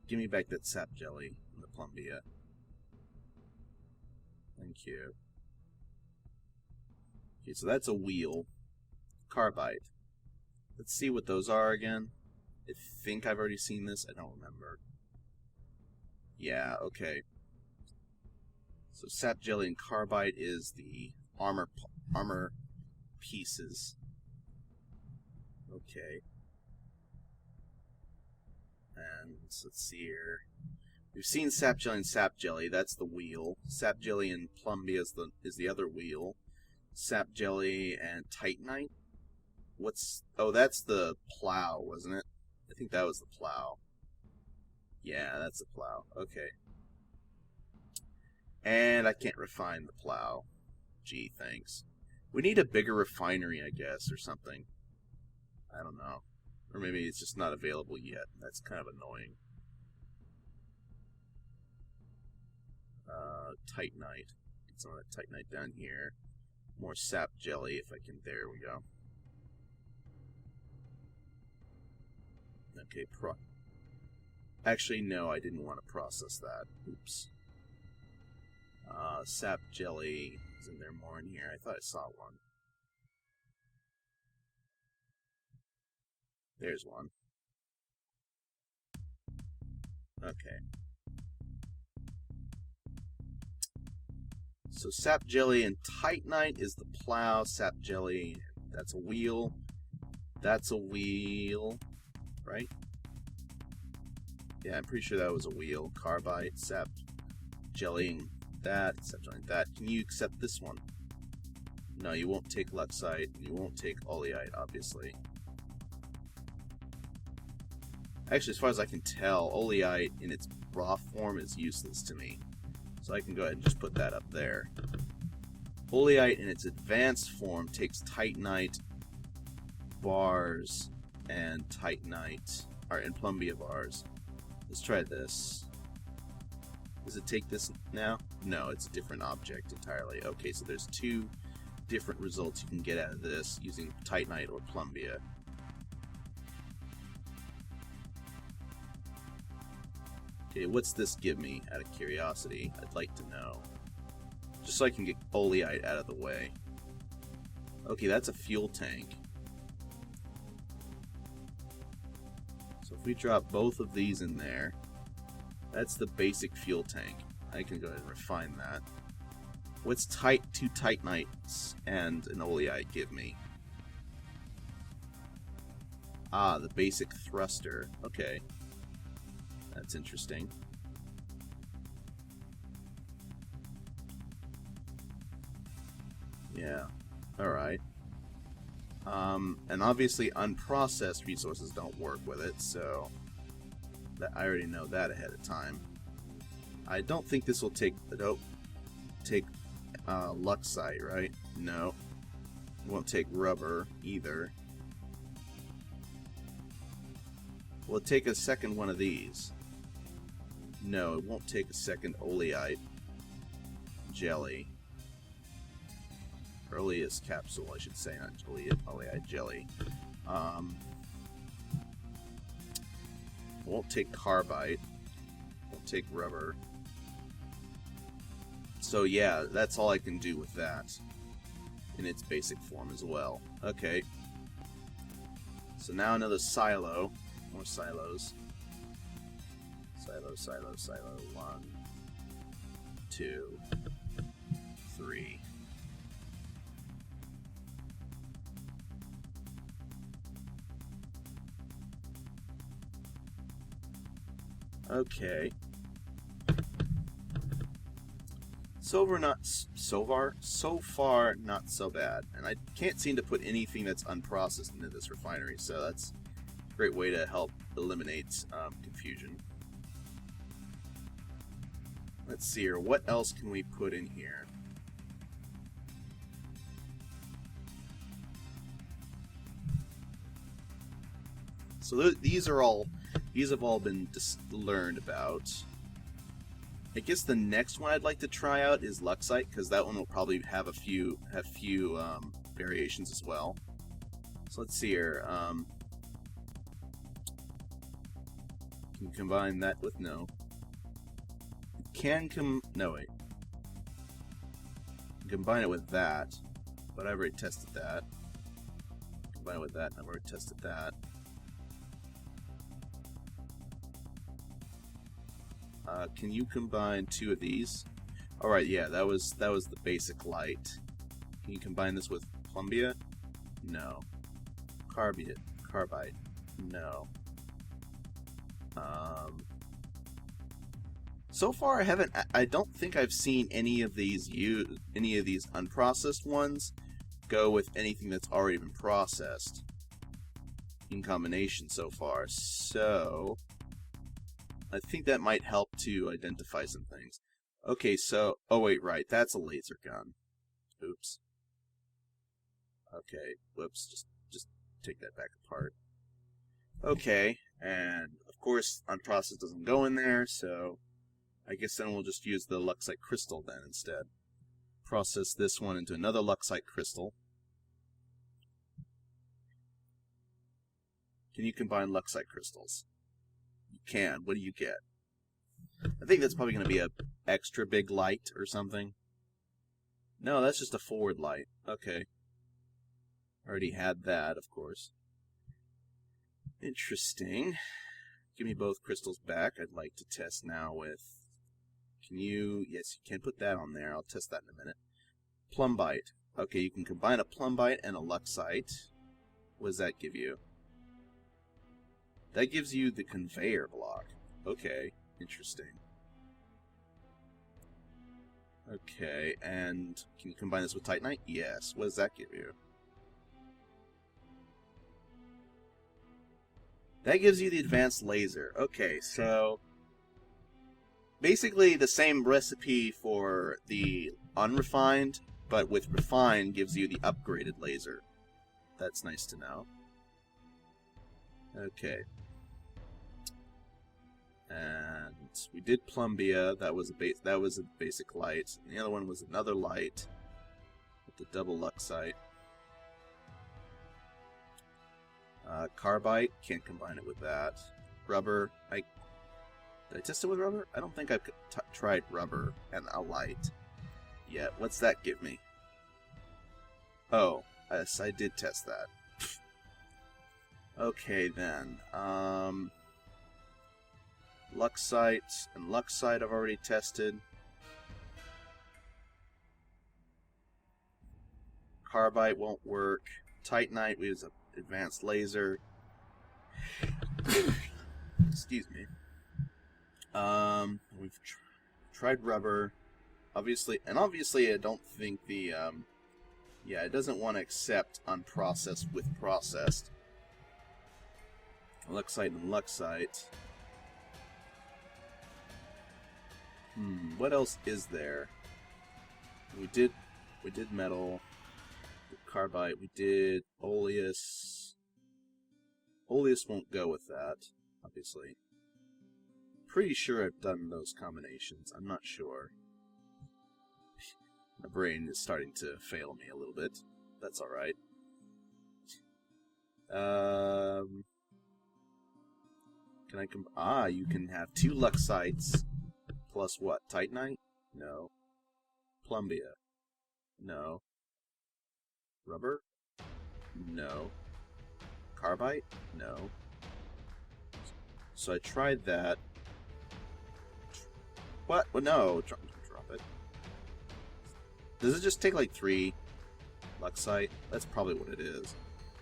Give me back that sap jelly and the plumbia. Thank you. Okay, so that's a wheel. Carbide. Let's see what those are again. I think I've already seen this. I don't remember. Yeah, okay. So sap jelly and carbide is the armor pieces. Okay. And let's see here. We've seen sap jelly and sap jelly. That's the wheel. Sap jelly and plumbia is the other wheel. Sap jelly and titanite. Oh, that's the plow, wasn't it? I think that was the plow. Yeah, that's the plow. Okay. And I can't refine the plow. Gee, thanks. We need a bigger refinery, I guess, or something. I don't know. Or maybe it's just not available yet. That's kind of annoying. Titanite. Get some of that Titanite down here. More sap jelly if I can. There we go. Okay, actually, no, I didn't want to process that. Oops. Sap jelly. Isn't there more in here? I thought I saw one. There's one. Okay. So sap jelly and titanite is the plow. Sap jelly, that's a wheel. That's a wheel, right? Yeah, I'm pretty sure that was a wheel. Carbide, sap jelly, that, sap jelly, that. Can you accept this one? No, you won't take luxite. You won't take oleite, obviously. Actually, as far as I can tell, oleite in its raw form is useless to me. So I can go ahead and just put that up there. Oleite in its advanced form takes titanite bars and titanite, and plumbia bars. Let's try this. Does it take this now? No, it's a different object entirely. Okay, so there's two different results you can get out of this using titanite or plumbia. Okay, what's this give me, out of curiosity? I'd like to know. Just so I can get oleite out of the way. Okay, that's a fuel tank. So if we drop both of these in there, that's the basic fuel tank. I can go ahead and refine that. What's two titanites and an oleite give me? Ah, the basic thruster. Okay. That's interesting. Yeah. Alright. And obviously unprocessed resources don't work with it, so I already know that ahead of time. I don't think this will take luxite, right? No. It won't take rubber either. Will it take a second one of these? No, it won't take a second oleite jelly. Earliest capsule, I should say, not oleite jelly. Won't take carbide. Won't take rubber. So yeah, that's all I can do with that in its basic form as well. Okay. So now another silo. More silos. Silo. 1, 2, 3. Okay. So far, not so bad. And I can't seem to put anything that's unprocessed into this refinery, so that's a great way to help eliminate confusion. Let's see here. What else can we put in here? So these have all been learned about. I guess the next one I'd like to try out is luxite, because that one will probably have a few variations as well. So let's see here. Can you combine that with no? No, wait. Combine it with that, but I've already tested that. Combine it with that, and I've already tested that. Can you combine two of these? Alright, yeah, that was the basic light. Can you combine this with plumbia? No. Carbide? No. So far, I don't think I've seen any of these unprocessed ones go with anything that's already been processed in combination so far. So I think that might help to identify some things. Okay, so... Oh, wait, right. That's a laser gun. Oops. Okay, whoops. Just take that back apart. Okay, and of course, unprocessed doesn't go in there, so I guess then we'll just use the Luxite crystal then instead. Process this one into another Luxite crystal. Can you combine Luxite crystals? You can. What do you get? I think that's probably going to be a extra big light or something. No, that's just a forward light. Okay. Already had that, of course. Interesting. Give me both crystals back. I'd like to test now with... Can you... Yes, you can put that on there. I'll test that in a minute. Plumbite. Okay, you can combine a plumbite and a Luxite. What does that give you? That gives you the conveyor block. Okay, interesting. Okay, and can you combine this with Titanite? Yes. What does that give you? That gives you the advanced laser. Okay, so basically the same recipe for the unrefined, but with refined gives you the upgraded laser. That's nice to know. Okay. And we did Plumbia. That was a basic light. And the other one was another light with the double Luxite. Carbide, can't combine it with that. Rubber, did I test it with rubber? I don't think I've tried rubber and a light yet. What's that give me? Oh, yes, I did test that. Okay then. Luxite and Luxite I've already tested. Carbide won't work. Titanite, we use an advanced laser. Excuse me. We've tried rubber. Obviously I don't think the, yeah, it doesn't want to accept unprocessed with processed. Luxite and Luxite. What else is there? We did metal, carbide, we did oleus. Oleus won't go with that, obviously. Pretty sure I've done those combinations. I'm not sure. My brain is starting to fail me a little bit. That's alright. Can I you can have 2 Luxites plus what? Titanite? No. Plumbia? No. Rubber? No. Carbide? No. So I tried that. What? Well, no. Drop it. Does it just take like 3 Luxite? That's probably what it is.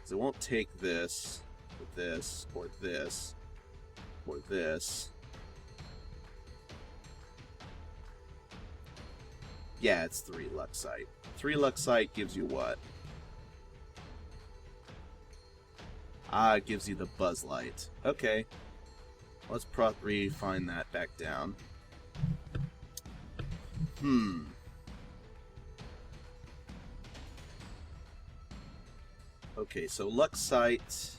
So it won't take this, or this, or this, or this. Yeah, it's 3 Luxite. 3 Luxite gives you what? It gives you the buzz light. Okay. Let's refine that back down. Okay, so Luxite.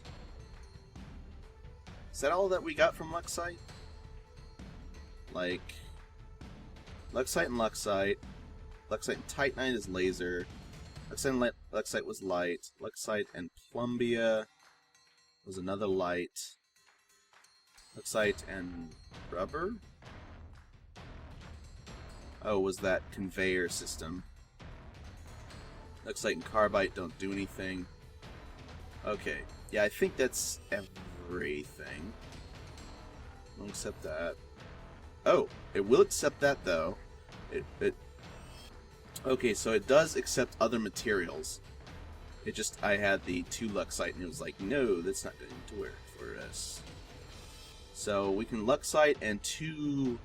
Is that all that we got from Luxite? Like, Luxite and Luxite. Luxite and Titanite is laser. Luxite and Luxite was light. Luxite and Plumbia was another light. Luxite and rubber? Oh, was that conveyor system. Luxite and carbide don't do anything. Okay. Yeah, I think that's everything. Won't accept that. Oh, it will accept that though. Okay, so it does accept other materials. It just, I had the 2 Luxite and it was like, no, that's not going to work for us. So we can Luxite and 2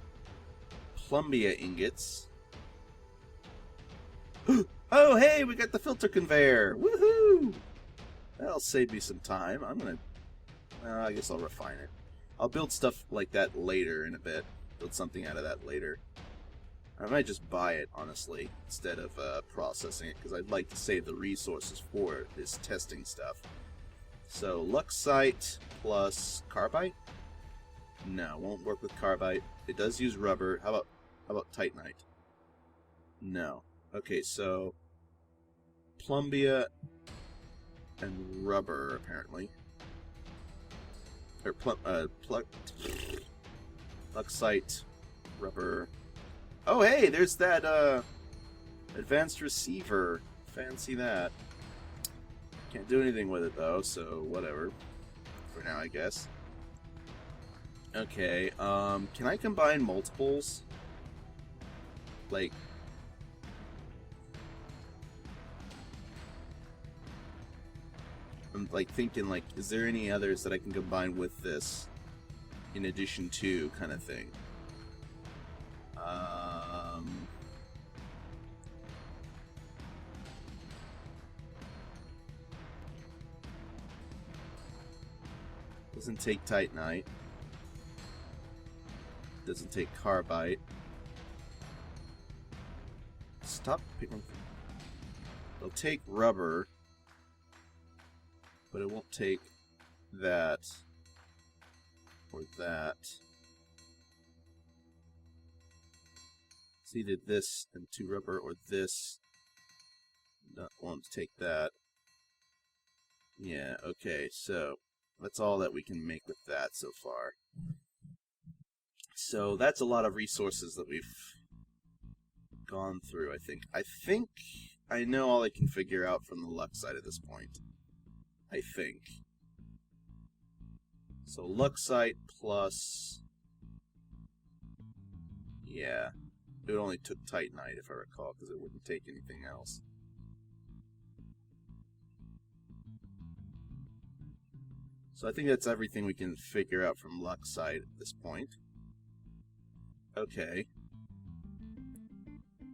Plumbia ingots. Oh, hey, we got the filter conveyor! Woohoo! That'll save me some time. I'm gonna... I guess I'll refine it. I'll build stuff like that later in a bit. Build something out of that later. I might just buy it, honestly, instead of processing it, because I'd like to save the resources for this testing stuff. So, Luxite plus Carbide? No, won't work with Carbide. It does use rubber. How about Titanite? No. Okay, so Plumbia and rubber, apparently. Or Luxite, rubber. Oh, hey, there's that advanced receiver. Fancy that. Can't do anything with it though, so whatever. For now, I guess. Okay, can I combine multiples? Like, I'm like thinking, like, is there any others that I can combine with this in addition to kind of thing? Doesn't take Titanite. Doesn't take Carbide. Stop picking. It'll take rubber, but it won't take that or that. It's either this and 2 rubber or this. Won't take that. Yeah, okay, so that's all that we can make with that so far. So that's a lot of resources that we've gone through, I think. I think I know all I can figure out from the Luxite at this point. I think. So Luxite plus... yeah. It only took Titanite, if I recall, because it wouldn't take anything else. So I think that's everything we can figure out from Luxite at this point. Okay.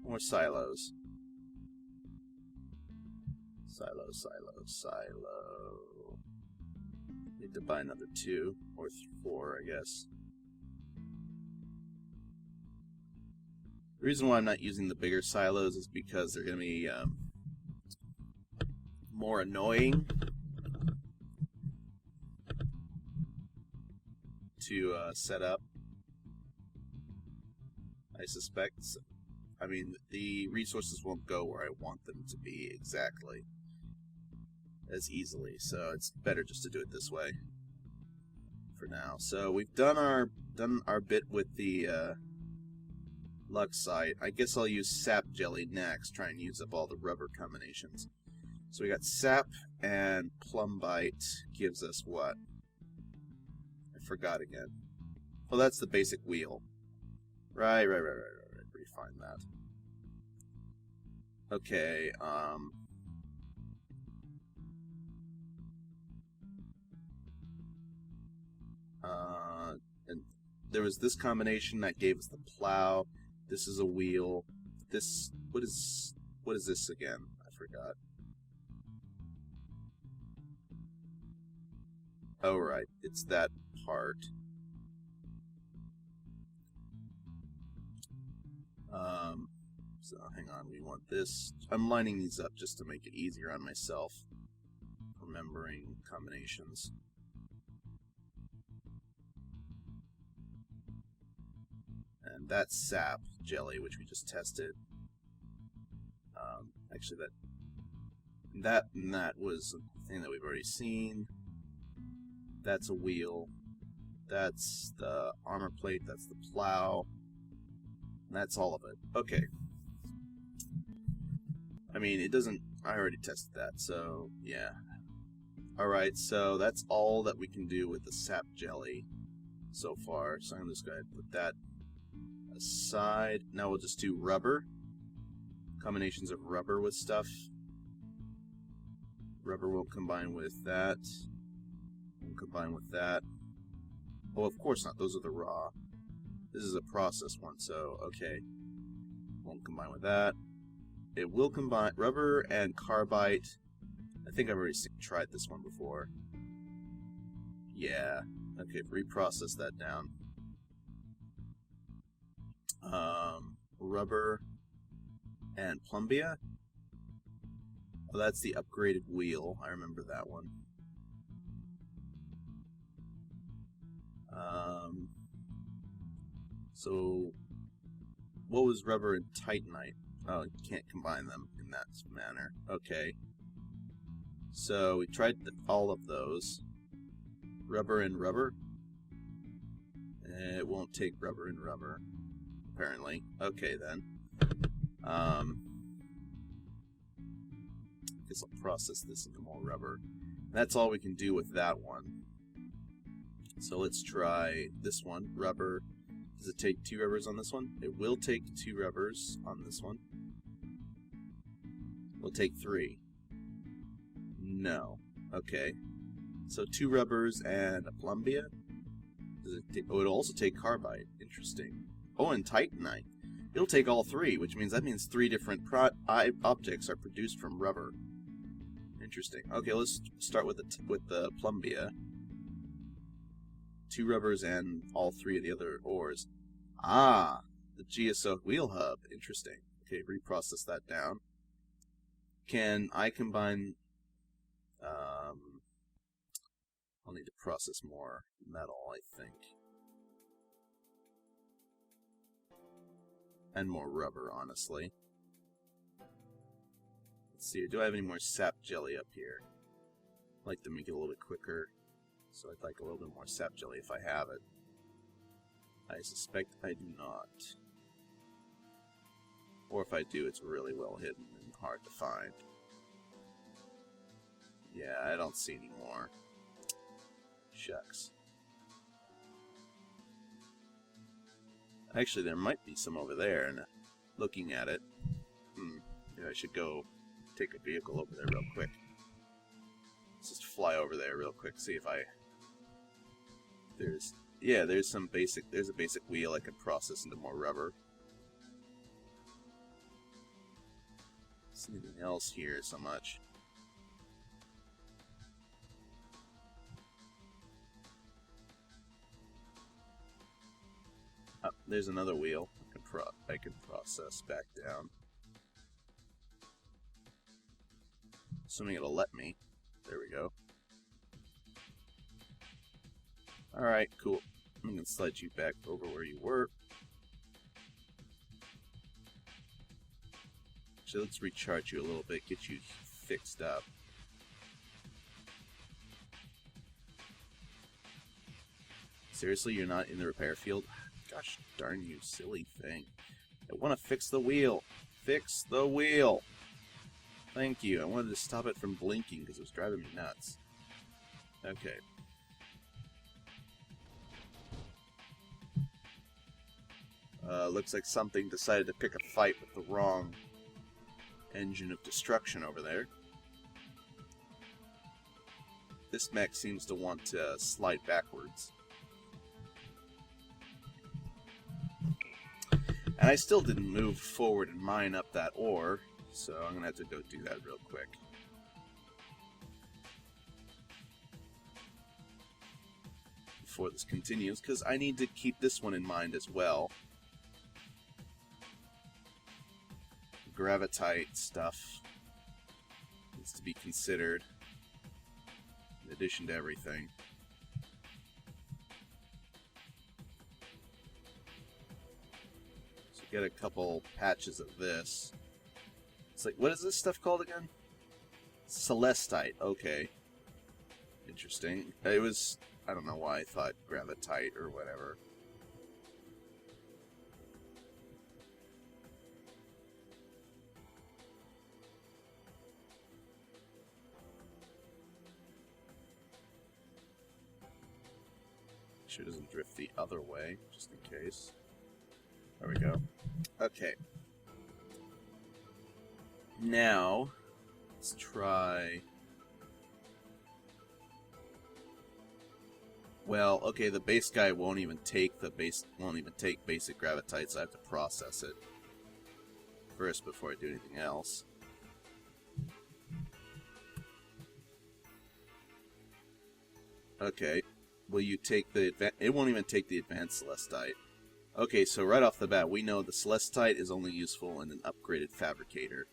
More silos. Silo. Need to buy another 2 or 4, I guess. The reason why I'm not using the bigger silos is because they're going to be more annoying to set up, I suspect. I mean, the resources won't go where I want them to be exactly as easily, so it's better just to do it this way for now. So we've done our bit with the Luxite. I guess I'll use sap jelly next, try and use up all the rubber combinations. So we got sap and plumbite gives us what? I forgot again. Oh, that's the basic wheel. Right. Refine that. Okay, and there was this combination that gave us the plow. This is a wheel. This, what is this again? I forgot. Oh, right, it's that part. So hang on, we want this. I'm lining these up just to make it easier on myself, remembering combinations. And that's sap jelly, which we just tested. Actually, that was a thing that we've already seen. That's a wheel. That's the armor plate. That's the plow. And that's all of it. Okay. I mean, it doesn't... I already tested that, so yeah. Alright, so that's all that we can do with the sap jelly so far. So I'm just going to put that aside. Now we'll just do rubber. Combinations of rubber with stuff. Rubber won't combine with that. Won't combine with that. Oh, of course not. Those are the raw. This is a processed one, so okay. Won't combine with that. It will combine rubber and carbide. I think I've already tried this one before. Yeah. Okay, reprocess that down. rubber, and plumbia. Oh, that's the upgraded wheel. I remember that one. So, what was rubber and titanite? Oh, you can't combine them in that manner. Okay. So, we tried all of those. Rubber and rubber. It won't take rubber and rubber, apparently. Okay, then. Guess I'll process this into more rubber. That's all we can do with that one. So let's try this one. Rubber. Does it take 2 rubbers on this one? It will take 2 rubbers on this one. We'll take 3. No. Okay. So 2 rubbers and a plumbia? Does it take, oh, it'll also take carbide. Interesting. Oh, and titanite. It'll take all 3, which means that means 3 different objects are produced from rubber. Interesting. Okay, let's start with the plumbia. 2 rubbers and all 3 of the other ores. Ah, the geosoak wheel hub. Interesting. Okay, reprocess that down. Can I combine... I'll need to process more metal, I think. And more rubber, honestly. Let's see, do I have any more sap jelly up here? I'd like to make it a little bit quicker, so I'd like a little bit more sap jelly if I have it. I suspect I do not. Or if I do, it's really well hidden and hard to find. Yeah, I don't see any more. Shucks. Actually, there might be some over there, and looking at it, maybe I should go take a vehicle over there real quick. Let's just fly over there real quick, see if there's a basic wheel I can process into more rubber. Is anything else here so much? Oh, there's another wheel I can process back down. Assuming it'll let me. There we go. Alright, cool. I'm going to slide you back over where you were. So let's recharge you a little bit, get you fixed up. Seriously, you're not in the repair field? Gosh darn you, silly thing. I want to fix the wheel. Fix the wheel. Thank you. I wanted to stop it from blinking because it was driving me nuts. Okay. Looks like something decided to pick a fight with the wrong engine of destruction over there. This mech seems to want to slide backwards. And I still didn't move forward and mine up that ore, so I'm going to have to go do that real quick. Before this continues, because I need to keep this one in mind as well. Gravitite stuff needs to be considered in addition to everything. So get a couple patches of this. It's like, what is this stuff called again? Celestite. Okay. Interesting. It was, I don't know why I thought gravitite or whatever. Sure doesn't drift the other way, just in case. There we go. Okay. Now, let's try... Well, okay, the base guy won't even take basic gravitite, so I have to process it first before I do anything else. Okay. Will you take the it won't even take the advanced celestite. Okay, so right off the bat, we know the celestite is only useful in an upgraded fabricator.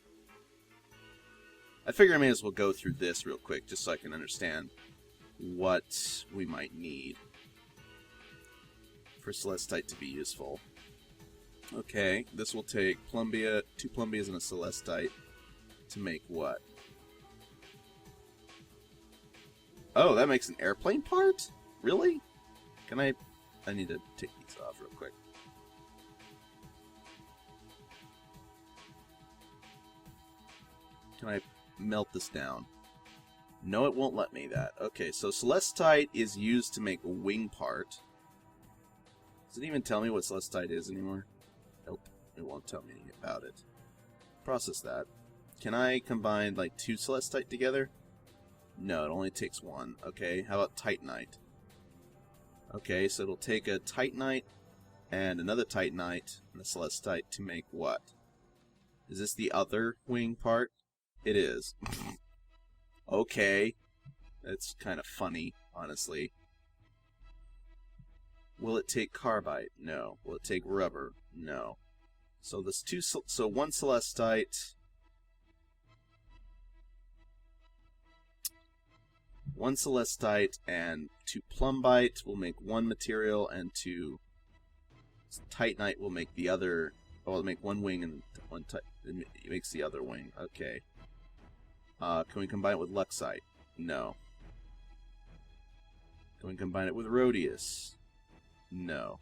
I figure I may as well go through this real quick, just so I can understand what we might need for celestite to be useful. Okay, this will take plumbia, 2 plumbias and a celestite to make what? Oh, that makes an airplane part? Really? Can I need to take these off real quick. Can I melt this down? No, it won't let me that. Okay, so celestite is used to make a wing part. Does it even tell me what celestite is anymore? Nope, it won't tell me anything about it. Process that. Can I combine like 2 celestite together? No, it only takes 1. Okay, how about titanite? Okay, so it'll take a titanite and another titanite and a celestite to make what? Is this the other wing part? It is. Okay. That's kind of funny, honestly. Will it take carbide? No. Will it take rubber? No. So this so 1 celestite, 1 celestite and 2 plumbite will make 1 material, and 2 titanite will make the other. Well, it'll make 1 wing and 1 it makes the other wing. Okay. Can we combine it with luxite? No. Can we combine it with rhodius? No.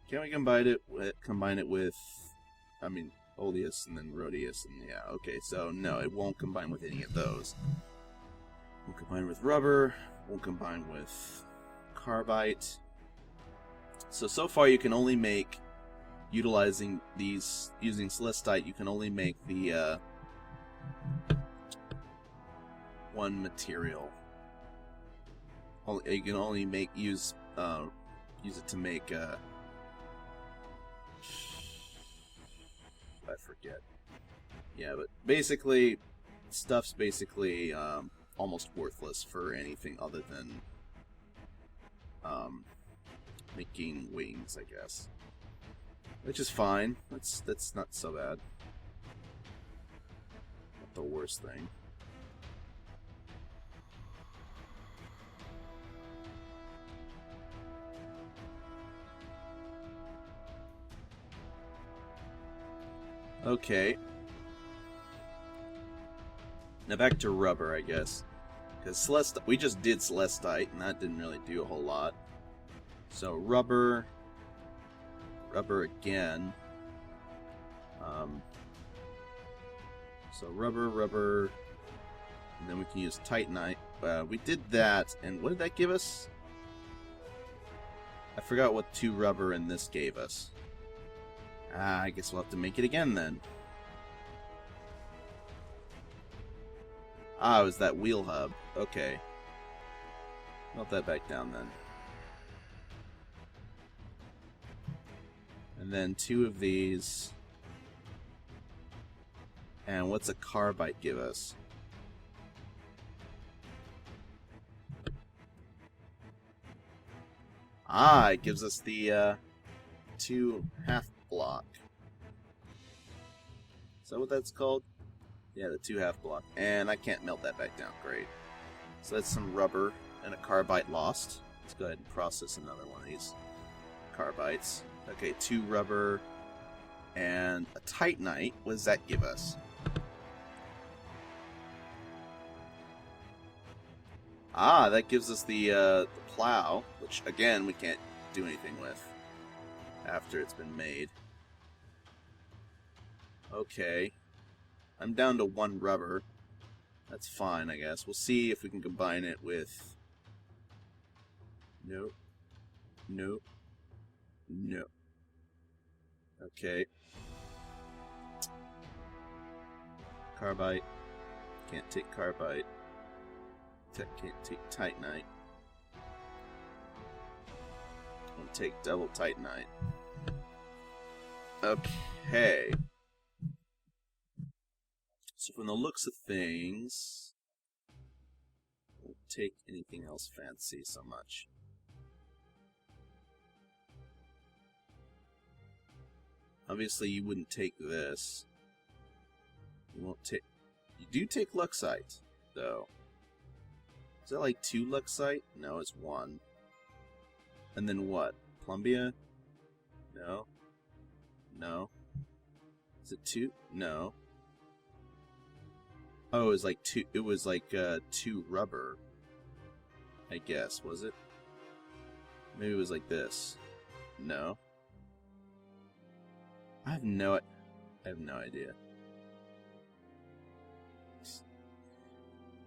Can we combine it with, I mean, oleus and then rhodius, and yeah, okay, so no, it won't combine with any of those. Won't combine with rubber, won't combine with carbide. So far you can only make, utilizing these, using celestite, you can only make the, 1 material. You can only use it to make, I forget. Yeah, but basically, stuff's basically almost worthless for anything other than making wings, I guess. Which is fine. That's not so bad. Not the worst thing. Okay. Now back to rubber, I guess. Because we just did celestite, and that didn't really do a whole lot. So rubber again. So rubber, and then we can use titanite. We did that, and what did that give us? I forgot what 2 rubber and this gave us. I guess we'll have to make it again then. Ah, it was that wheel hub. Okay. Melt that back down then. And then 2 of these. And what's a carbide give us? Ah, it gives us the 2 half block. Is that what that's called? Yeah, the 2 half block. And I can't melt that back down. Great. So that's some rubber and a carbide lost. Let's go ahead and process another one of these carbides. Okay, 2 rubber and a titanite. What does that give us? Ah, that gives us the plow, which again we can't do anything with after it's been made. Okay. I'm down to 1 rubber. That's fine, I guess. We'll see if we can combine it with... Nope. Nope. Nope. Okay. Carbide. Can't take carbide. Can't take titanite. I'll take double titanite. Okay. So from the looks of things, won't take anything else fancy so much. Obviously, you wouldn't take this. You won't take... You do take Luxite, though. Is that like 2 Luxite? No, it's 1. And then what? Plumbia? No. No. Is it 2? No. Oh, it was like 2. It was like 2 rubber. I guess, was it? Maybe it was like this. No. I have no idea.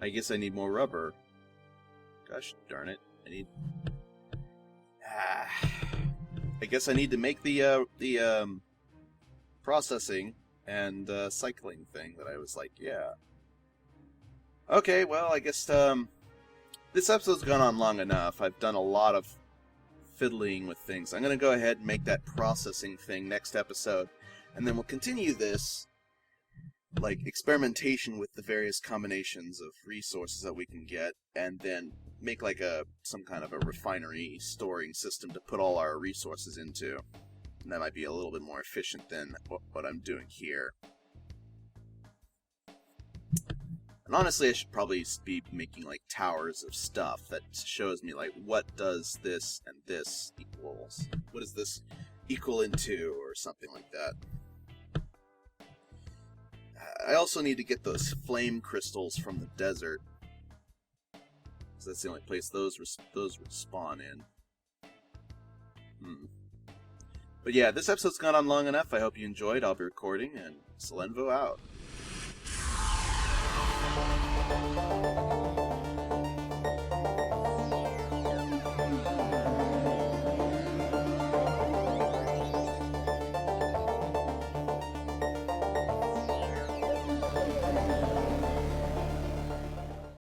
I guess I need more rubber. Gosh darn it! I guess I need to make the processing and cycling thing that I was like, yeah. Okay, well, I guess this episode's gone on long enough. I've done a lot of fiddling with things. I'm gonna go ahead and make that processing thing next episode, and then we'll continue this like experimentation with the various combinations of resources that we can get, and then make like some kind of a refinery storing system to put all our resources into. And that might be a little bit more efficient than what I'm doing here. And honestly, I should probably be making like towers of stuff that shows me like what does this and this equals. What does this equal into, or something like that. I also need to get those flame crystals from the desert, because that's the only place those would spawn in. But yeah, this episode's gone on long enough. I hope you enjoyed. I'll be recording, and Salenvo out.